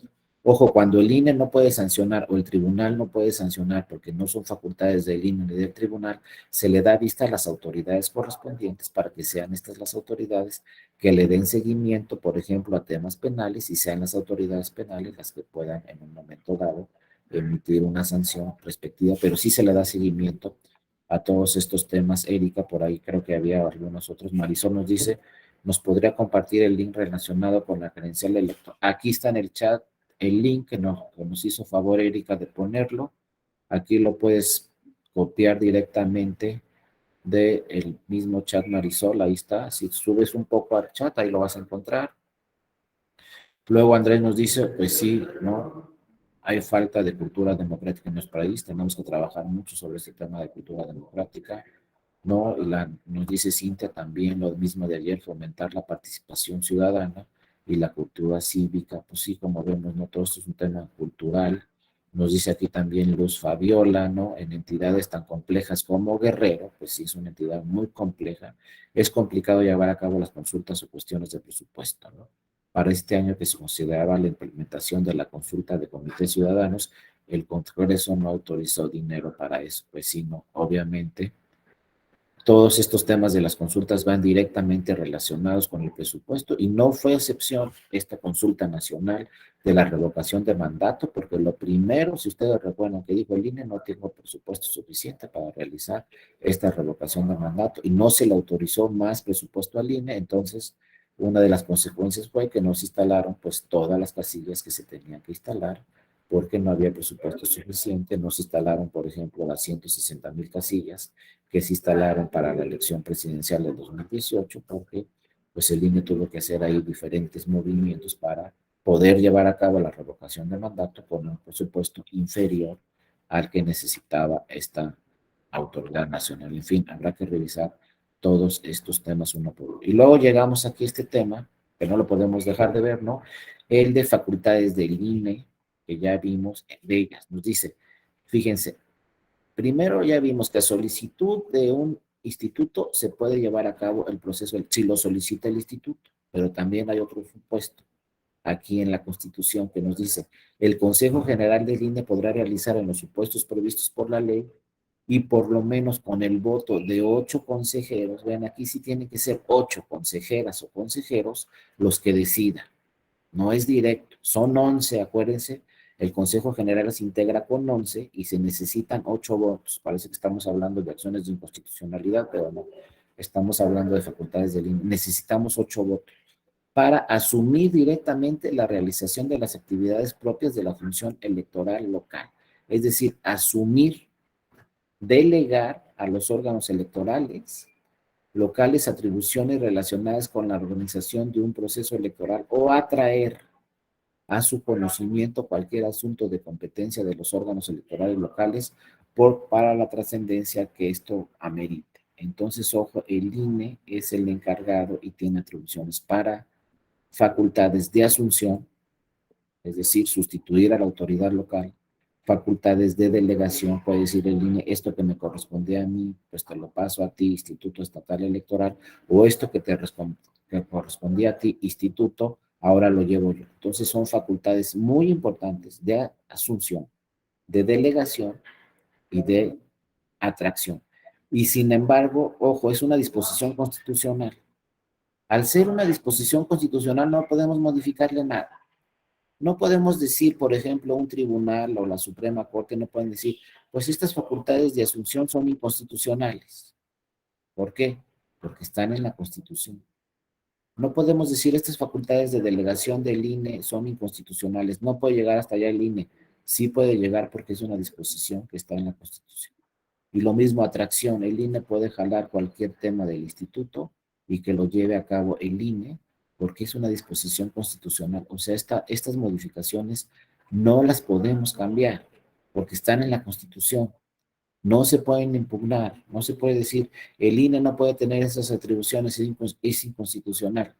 Ojo, cuando el INE no puede sancionar o el tribunal no puede sancionar porque no son facultades del INE ni del tribunal, se le da vista a las autoridades correspondientes para que sean estas las autoridades que le den seguimiento, por ejemplo, a temas penales y sean las autoridades penales las que puedan en un momento dado emitir una sanción respectiva, pero sí se le da seguimiento a todos estos temas. Erika, por ahí creo que había algunos otros. Marisol nos dice, ¿nos podría compartir el link relacionado con la credencial del elector? Aquí está en el chat el link que nos hizo favor Erika de ponerlo. Aquí lo puedes copiar directamente del mismo chat Marisol, ahí está. Si subes un poco al chat, ahí lo vas a encontrar. Luego Andrés nos dice, pues sí, ¿no? Hay falta de cultura democrática en nuestro país, tenemos que trabajar mucho sobre este tema de cultura democrática, ¿no? Y nos dice Cintia también lo mismo de ayer, fomentar la participación ciudadana y la cultura cívica, pues sí, como vemos, ¿no? Todo esto es un tema cultural. Nos dice aquí también Luz Fabiola, ¿no? En entidades tan complejas como Guerrero, pues sí, es una entidad muy compleja, es complicado llevar a cabo las consultas o cuestiones de presupuesto, ¿no? Para este año que se consideraba la implementación de la consulta de comités ciudadanos, el Congreso no autorizó dinero para eso, pues sí, no, obviamente todos estos temas de las consultas van directamente relacionados con el presupuesto y no fue excepción esta consulta nacional de la revocación de mandato, porque lo primero, si ustedes recuerdan que dijo el INE, no tengo presupuesto suficiente para realizar esta revocación de mandato y no se le autorizó más presupuesto al INE, entonces una de las consecuencias fue que no se instalaron pues todas las casillas que se tenían que instalar porque no había presupuesto suficiente, no se instalaron, por ejemplo, las 160,000 casillas que se instalaron para la elección presidencial del 2018, porque pues el INE tuvo que hacer ahí diferentes movimientos para poder llevar a cabo la revocación de mandato con un presupuesto inferior al que necesitaba esta autoridad nacional. En fin, habrá que revisar todos estos temas uno por uno. Y luego llegamos aquí a este tema, que no lo podemos dejar de ver, ¿no? El de facultades del INE, que ya vimos de ellas. Nos dice, fíjense, primero ya vimos que a solicitud de un instituto se puede llevar a cabo el proceso si lo solicita el instituto, pero también hay otro supuesto aquí en la Constitución que nos dice, el Consejo General del INE podrá realizar en los supuestos previstos por la ley y por lo menos con el voto de 8 consejeros, vean aquí sí tienen que ser 8 consejeras o consejeros los que decidan, no es directo, son 11, acuérdense, el Consejo General se integra con 11 y se necesitan 8 votos. Parece que estamos hablando de acciones de inconstitucionalidad, pero no. Estamos hablando de facultades del INE. Necesitamos 8 votos para asumir directamente la realización de las actividades propias de la función electoral local. Es decir, asumir, delegar a los órganos electorales locales atribuciones relacionadas con la organización de un proceso electoral o atraer a su conocimiento cualquier asunto de competencia de los órganos electorales locales para la trascendencia que esto amerite. Entonces, ojo, el INE es el encargado y tiene atribuciones para facultades de asunción, es decir, sustituir a la autoridad local, facultades de delegación, puede decir el INE, esto que me corresponde a mí, pues te lo paso a ti, Instituto Estatal Electoral, o esto que que correspondía a ti, Instituto, ahora lo llevo yo. Entonces son facultades muy importantes de asunción, de delegación y de atracción. Y sin embargo, ojo, es una disposición constitucional. Al ser una disposición constitucional no podemos modificarle nada. No podemos decir, por ejemplo, un tribunal o la Suprema Corte no pueden decir, pues estas facultades de asunción son inconstitucionales. ¿Por qué? Porque están en la Constitución. No podemos decir estas facultades de delegación del INE son inconstitucionales. No puede llegar hasta allá el INE. Sí puede llegar porque es una disposición que está en la Constitución. Y lo mismo atracción. El INE puede jalar cualquier tema del instituto y que lo lleve a cabo el INE porque es una disposición constitucional. O sea, estas modificaciones no las podemos cambiar porque están en la Constitución. No se pueden impugnar, no se puede decir, el INE no puede tener esas atribuciones, es inconstitucional.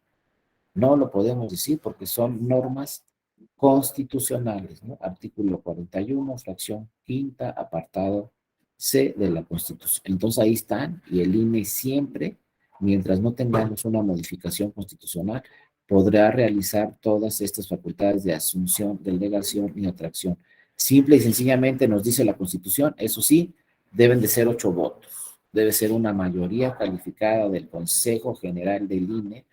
No lo podemos decir porque son normas constitucionales, ¿no? Artículo 41, fracción quinta, apartado C de la Constitución. Entonces ahí están, y el INE siempre, mientras no tengamos una modificación constitucional, podrá realizar todas estas facultades de asunción, delegación y atracción. Simple y sencillamente nos dice la Constitución, eso sí, deben de ser 8 votos. Debe ser una mayoría calificada del Consejo General del INE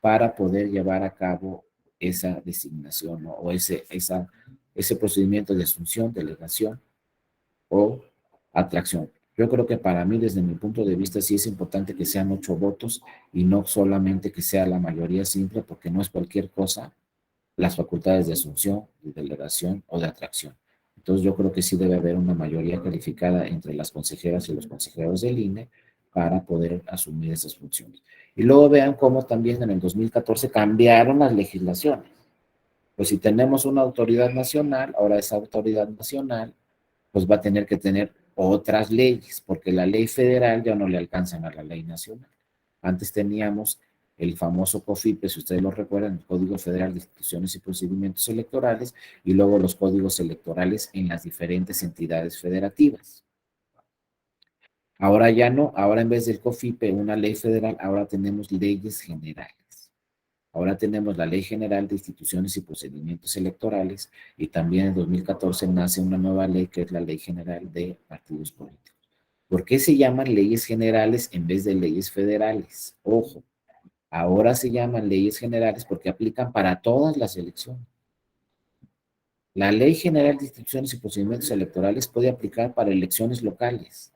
para poder llevar a cabo esa designación, ¿no? O ese procedimiento de asunción, delegación o atracción. Yo creo que para mí, desde mi punto de vista, sí es importante que sean 8 votos y no solamente que sea la mayoría simple, porque no es cualquier cosa las facultades de asunción, de delegación o de atracción. Entonces yo creo que sí debe haber una mayoría calificada entre las consejeras y los consejeros del INE para poder asumir esas funciones. Y luego vean cómo también en el 2014 cambiaron las legislaciones. Pues si tenemos una autoridad nacional, ahora esa autoridad nacional pues va a tener que tener otras leyes, porque la ley federal ya no le alcanzan a la ley nacional. Antes teníamos el famoso COFIPE, si ustedes lo recuerdan, el Código Federal de Instituciones y Procedimientos Electorales, y luego los códigos electorales en las diferentes entidades federativas. Ahora ya no, ahora en vez del COFIPE, una ley federal, ahora tenemos leyes generales. Ahora tenemos la Ley General de Instituciones y Procedimientos Electorales y también en 2014 nace una nueva ley que es la Ley General de Partidos Políticos. ¿Por qué se llaman leyes generales en vez de leyes federales? Ojo, ahora se llaman leyes generales porque aplican para todas las elecciones. La Ley General de Instituciones y Procedimientos Electorales puede aplicar para elecciones locales.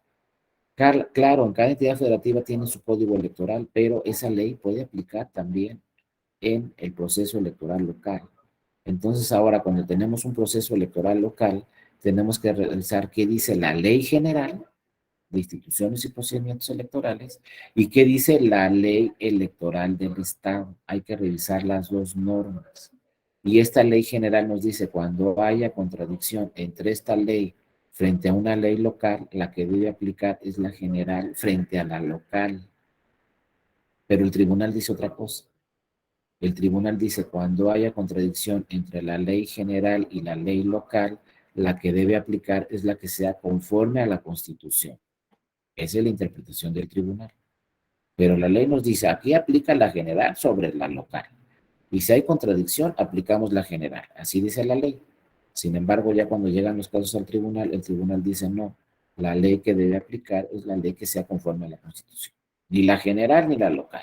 Claro, en cada entidad federativa tiene su código electoral, pero esa ley puede aplicar también en el proceso electoral local. Entonces ahora cuando tenemos un proceso electoral local, tenemos que revisar qué dice la Ley General de Instituciones y Procedimientos Electorales y qué dice la Ley Electoral del Estado. Hay que revisar las dos normas. Y esta Ley General nos dice cuando haya contradicción entre esta ley frente a una ley local, la que debe aplicar es la general frente a la local. Pero el tribunal dice otra cosa. El tribunal dice cuando haya contradicción entre la ley general y la ley local, la que debe aplicar es la que sea conforme a la Constitución. Esa es la interpretación del tribunal. Pero la ley nos dice, aquí aplica la general sobre la local. Y si hay contradicción, aplicamos la general. Así dice la ley. Sin embargo, ya cuando llegan los casos al tribunal, el tribunal dice no. La ley que debe aplicar es la ley que sea conforme a la Constitución. Ni la general ni la local.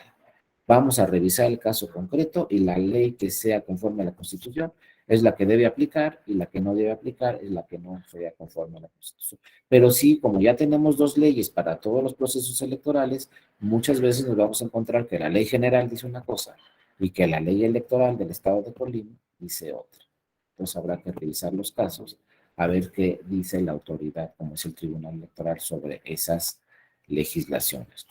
Vamos a revisar el caso concreto y la ley que sea conforme a la Constitución es la que debe aplicar y la que no debe aplicar es la que no sea conforme a la Constitución. Pero sí, como ya tenemos dos leyes para todos los procesos electorales, muchas veces nos vamos a encontrar que la ley general dice una cosa y que la ley electoral del Estado de Colima dice otra. Entonces habrá que revisar los casos a ver qué dice la autoridad, como es el Tribunal Electoral, sobre esas legislaciones.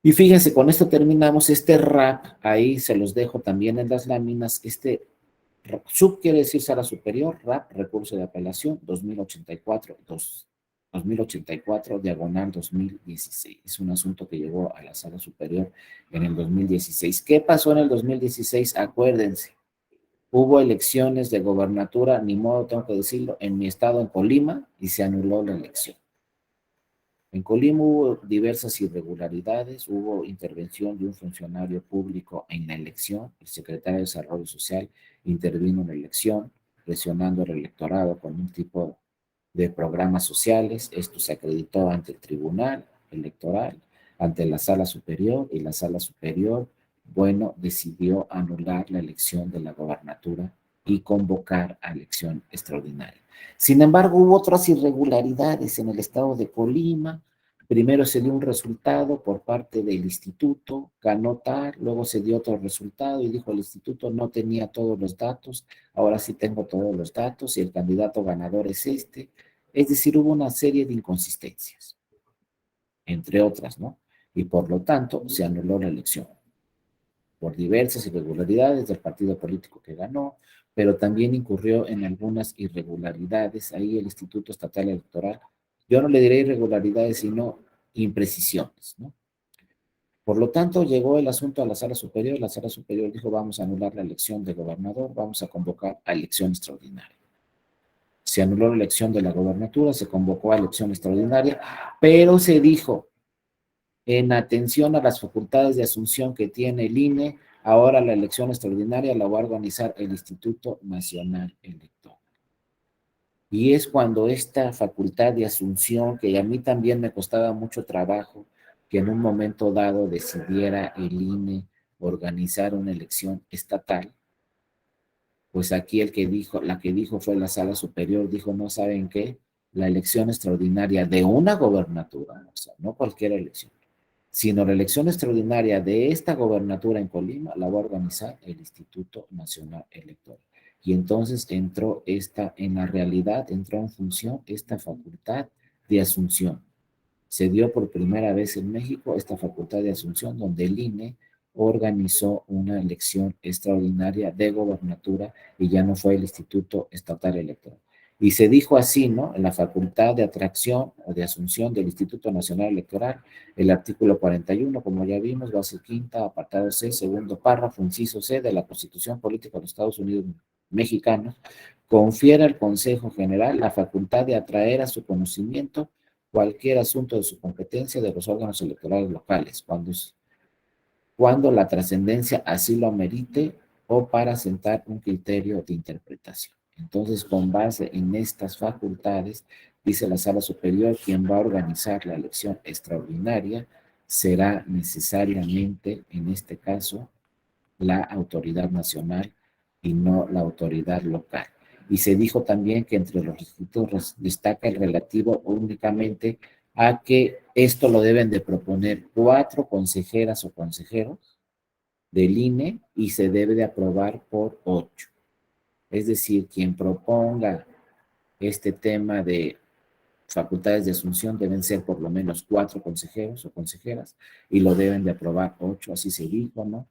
Y fíjense, con esto terminamos este RAP, ahí se los dejo también en las láminas, sub quiere decir sala superior, RAP, recurso de apelación, 2084, diagonal 2016. Es un asunto que llegó a la sala superior en el 2016. ¿Qué pasó en el 2016? Acuérdense, hubo elecciones de gobernatura, ni modo tengo que decirlo, en mi estado, en Colima, y se anuló la elección. En Colima hubo diversas irregularidades, hubo intervención de un funcionario público en la elección, el secretario de Desarrollo Social intervino en la elección, presionando al electorado con un tipo de programas sociales. Esto se acreditó ante el Tribunal Electoral, ante la Sala Superior, y la Sala Superior, bueno, decidió anular la elección de la gobernatura y convocar a elección extraordinaria. Sin embargo, hubo otras irregularidades en el estado de Colima. Primero se dio un resultado por parte del instituto, ganó tal, luego se dio otro resultado y dijo el instituto no tenía todos los datos, ahora sí tengo todos los datos y el candidato ganador es este. Es decir, hubo una serie de inconsistencias, entre otras, ¿no? Y por lo tanto se anuló la elección por diversas irregularidades del partido político que ganó, pero también incurrió en algunas irregularidades ahí el Instituto Estatal Electoral Yo no le diré irregularidades, sino imprecisiones, ¿no? Por lo tanto, llegó el asunto a la Sala Superior. La Sala Superior dijo, vamos a anular la elección de gobernador, vamos a convocar a elección extraordinaria. Se anuló la elección de la gobernatura, se convocó a elección extraordinaria, pero se dijo, en atención a las facultades de asunción que tiene el INE, ahora la elección extraordinaria la va a organizar el Instituto Nacional Electoral. Y es cuando esta facultad de asunción, que a mí también me costaba mucho trabajo, que en un momento dado decidiera el INE organizar una elección estatal, pues aquí la que dijo fue la Sala Superior, dijo, no saben qué, la elección extraordinaria de una gobernatura, o sea, no cualquier elección, sino la elección extraordinaria de esta gobernatura en Colima la va a organizar el Instituto Nacional Electoral. Y entonces entró en la realidad, entró en función esta facultad de asunción. Se dio por primera vez en México esta facultad de asunción donde el INE organizó una elección extraordinaria de gobernatura y ya no fue el Instituto Estatal Electoral. Y se dijo así, ¿no? En la facultad de atracción o de asunción del Instituto Nacional Electoral, el artículo 41, como ya vimos, base quinta, apartado C, segundo párrafo, inciso C de la Constitución Política de los Estados Unidos Mexicanos, confiere al Consejo General la facultad de atraer a su conocimiento cualquier asunto de su competencia de los órganos electorales locales, cuando la trascendencia así lo amerite o para sentar un criterio de interpretación. Entonces, con base en estas facultades, dice la Sala Superior, quien va a organizar la elección extraordinaria será necesariamente, en este caso, la autoridad nacional y no la autoridad local. Y se dijo también que entre los requisitos destaca el relativo únicamente a que esto lo deben de proponer 4 consejeras o consejeros del INE y se debe de aprobar por 8. Es decir, quien proponga este tema de facultades de asunción deben ser por lo menos 4 consejeros o consejeras y lo deben de aprobar 8, así se dijo, ¿no?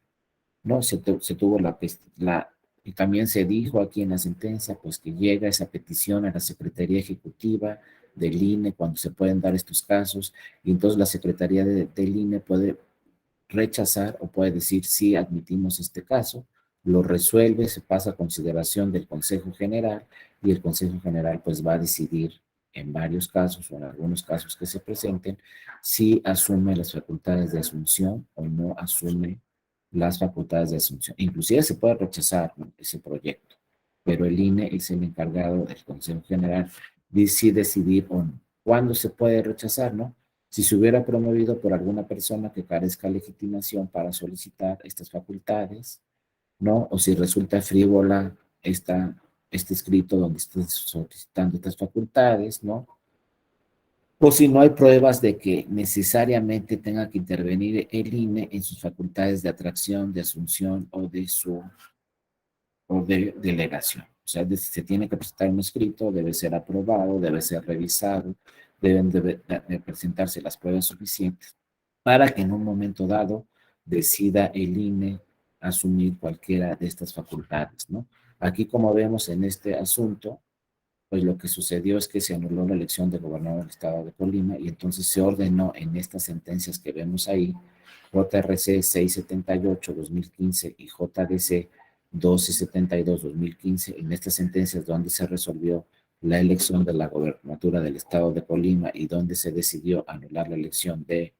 No, se tuvo y también se dijo aquí en la sentencia, pues que llega esa petición a la Secretaría Ejecutiva del INE cuando se pueden dar estos casos, y entonces la Secretaría del INE puede rechazar o puede decir sí, admitimos este caso, lo resuelve, se pasa a consideración del Consejo General y el Consejo General pues va a decidir en varios casos o en algunos casos que se presenten si asume las facultades de asunción o no asume las facultades de asunción. Inclusive se puede rechazar, ¿no?, ese proyecto, pero el INE es el encargado del Consejo General de si decidir o no. ¿Cuándo se puede rechazar, no? Si se hubiera promovido por alguna persona que carezca legitimación para solicitar estas facultades, ¿no? O si resulta frívola este escrito donde estés solicitando estas facultades, ¿no? O si no hay pruebas de que necesariamente tenga que intervenir el INE en sus facultades de atracción, de asunción o de delegación. O sea, se tiene que presentar un escrito, debe ser aprobado, debe ser revisado, deben de presentarse las pruebas suficientes para que en un momento dado decida el INE asumir cualquiera de estas facultades, ¿no? Aquí, como vemos en este asunto, pues lo que sucedió es que se anuló la elección de gobernador del estado de Colima y entonces se ordenó en estas sentencias que vemos ahí, JRC 678-2015 y JDC 1272-2015, en estas sentencias donde se resolvió la elección de la gobernatura del estado de Colima y donde se decidió anular la elección del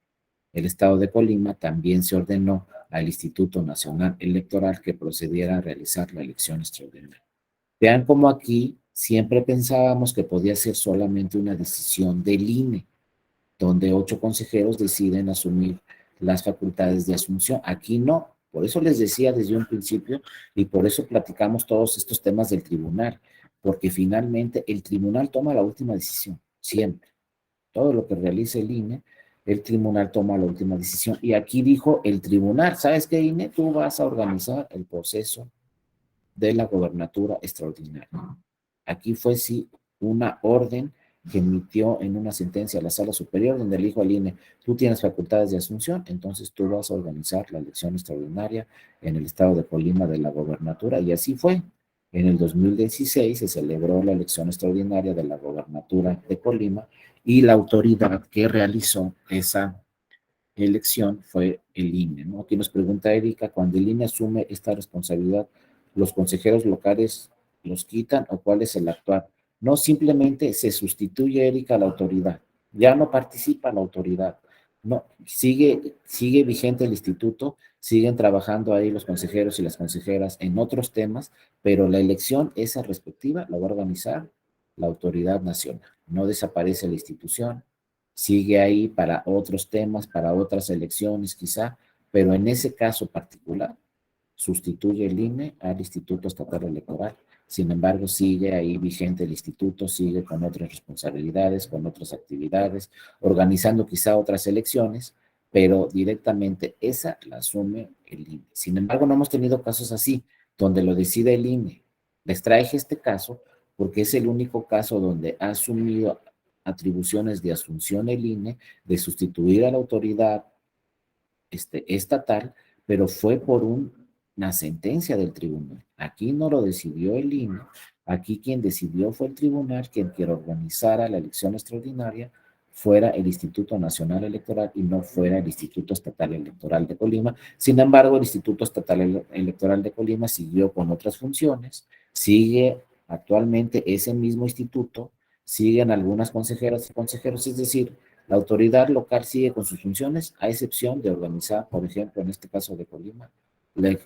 estado de Colima, también se ordenó al Instituto Nacional Electoral que procediera a realizar la elección extraordinaria. Vean cómo aquí siempre pensábamos que podía ser solamente una decisión del INE, donde 8 consejeros deciden asumir las facultades de asunción. Aquí no. Por eso les decía desde un principio y por eso platicamos todos estos temas del tribunal, porque finalmente el tribunal toma la última decisión, siempre. Todo lo que realice el INE, el tribunal toma la última decisión. Y aquí dijo el tribunal, ¿sabes qué, INE? Tú vas a organizar el proceso de la gobernatura extraordinaria. Aquí fue sí una orden que emitió en una sentencia a la Sala Superior donde le dijo al INE, tú tienes facultades de asunción, entonces tú vas a organizar la elección extraordinaria en el estado de Colima de la gobernatura, y así fue. En el 2016 se celebró la elección extraordinaria de la gobernatura de Colima y la autoridad que realizó esa elección fue el INE, ¿no? Aquí nos pregunta Erika, cuando el INE asume esta responsabilidad, ¿los consejeros locales los quitan o cuál es el actuar? No, simplemente se sustituye, Erika, a la autoridad. Ya no participa la autoridad. No, sigue vigente el instituto, siguen trabajando ahí los consejeros y las consejeras en otros temas, pero la elección esa respectiva la va a organizar la autoridad nacional. No desaparece la institución, sigue ahí para otros temas, para otras elecciones quizá, pero en ese caso particular sustituye el INE al Instituto Estatal Electoral. Sin embargo, sigue ahí vigente el instituto, sigue con otras responsabilidades, con otras actividades, organizando quizá otras elecciones, pero directamente esa la asume el INE. Sin embargo, no hemos tenido casos así, donde lo decide el INE. Les traje este caso porque es el único caso donde ha asumido atribuciones de asunción el INE, de sustituir a la autoridad estatal, pero fue por una sentencia del tribunal. Aquí no lo decidió el INE, aquí quien decidió fue el tribunal, quien organizara la elección extraordinaria fuera el Instituto Nacional Electoral y no fuera el Instituto Estatal Electoral de Colima. Sin embargo, el Instituto Estatal Electoral de Colima siguió con otras funciones, sigue actualmente ese mismo instituto, siguen algunas consejeras y consejeros, es decir, la autoridad local sigue con sus funciones, a excepción de organizar, por ejemplo, en este caso de Colima, la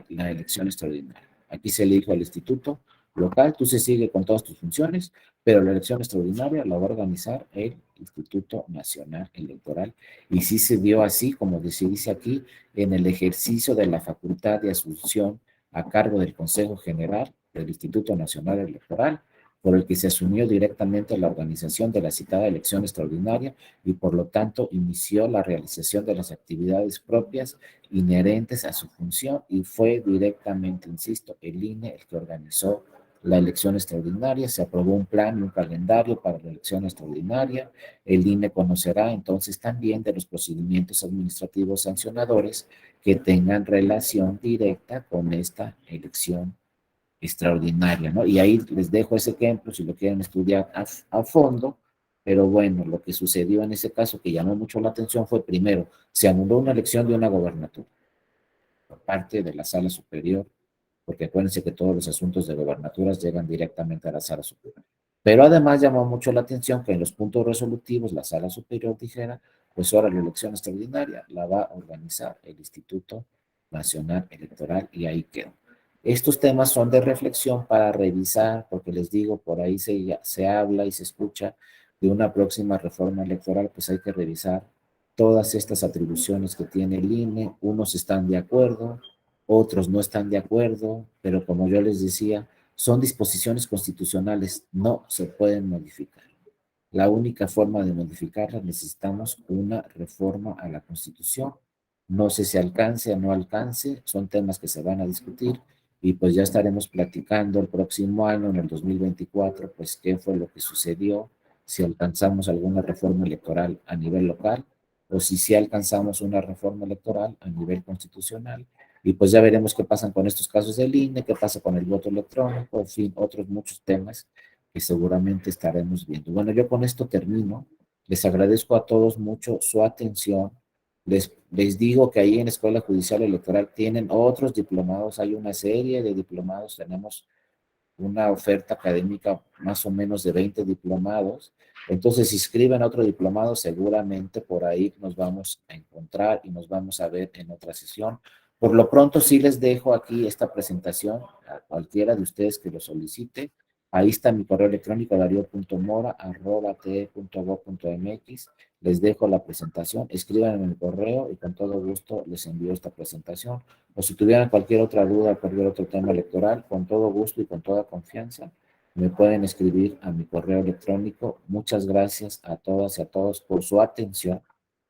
elección extraordinaria. Aquí se le dijo al instituto local, tú se sigue con todas tus funciones, pero la elección extraordinaria la va a organizar el Instituto Nacional Electoral. Y sí se dio así, como se dice aquí, en el ejercicio de la facultad de asunción a cargo del Consejo General del Instituto Nacional Electoral, por el que se asumió directamente la organización de la citada elección extraordinaria y por lo tanto inició la realización de las actividades propias inherentes a su función y fue directamente, insisto, el INE el que organizó la elección extraordinaria, se aprobó un plan y un calendario para la elección extraordinaria, el INE conocerá entonces también de los procedimientos administrativos sancionadores que tengan relación directa con esta elección extraordinaria, ¿no? Y ahí les dejo ese ejemplo si lo quieren estudiar a fondo, pero bueno, lo que sucedió en ese caso que llamó mucho la atención fue primero, se anuló una elección de una gobernatura por parte de la sala superior, porque acuérdense que todos los asuntos de gobernaturas llegan directamente a la sala superior. Pero además llamó mucho la atención que en los puntos resolutivos la sala superior dijera, pues ahora la elección extraordinaria la va a organizar el Instituto Nacional Electoral y ahí quedó. Estos temas son de reflexión para revisar, porque les digo, por ahí se habla y se escucha de una próxima reforma electoral, pues hay que revisar todas estas atribuciones que tiene el INE. Unos están de acuerdo, otros no están de acuerdo, pero como yo les decía, son disposiciones constitucionales, no se pueden modificar. La única forma de modificarlas necesitamos una reforma a la Constitución. No sé si alcance o no alcance, son temas que se van a discutir y pues ya estaremos platicando el próximo año, en el 2024, pues qué fue lo que sucedió, si alcanzamos alguna reforma electoral a nivel local o si alcanzamos una reforma electoral a nivel constitucional. Y pues ya veremos qué pasan con estos casos del INE, qué pasa con el voto electrónico, en fin, otros muchos temas que seguramente estaremos viendo. Bueno, yo con esto termino. Les agradezco a todos mucho su atención. Les digo que ahí en Escuela Judicial Electoral tienen otros diplomados, hay una serie de diplomados, tenemos una oferta académica más o menos de 20 diplomados. Entonces, si inscriben a otro diplomado, seguramente por ahí nos vamos a encontrar y nos vamos a ver en otra sesión. Por lo pronto, sí les dejo aquí esta presentación a cualquiera de ustedes que lo solicite. Ahí está mi correo electrónico, dario.mora@te.gov.mx. Les dejo la presentación, escriban en el correo y con todo gusto les envío esta presentación. O si tuvieran cualquier otra duda, cualquier otro tema electoral, con todo gusto y con toda confianza, me pueden escribir a mi correo electrónico. Muchas gracias a todas y a todos por su atención,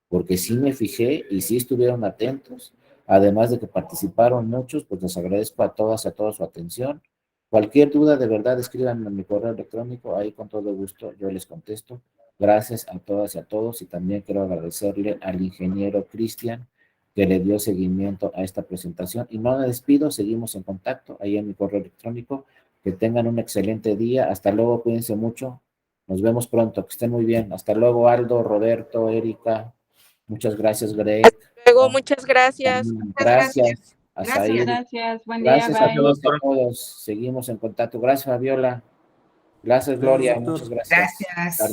porque sí me fijé y sí estuvieron atentos. Además de que participaron muchos, pues les agradezco a todas y a todos su atención. Cualquier duda, de verdad, escríbanme en mi correo electrónico, ahí con todo gusto yo les contesto. Gracias a todas y a todos y también quiero agradecerle al ingeniero Cristian que le dio seguimiento a esta presentación. Y no me despido, seguimos en contacto ahí en mi correo electrónico Que tengan un excelente día. Hasta luego, cuídense mucho. Nos vemos pronto, que estén muy bien. Hasta luego, Aldo, Roberto, Erika. Muchas gracias, Greg. Luego, muchas gracias. Gracias. Azair. Gracias, buen día, Gracias a bye. todos, a todos. Seguimos en contacto. Gracias, Fabiola. Gracias, Gloria. doctor. Muchas gracias. Gracias.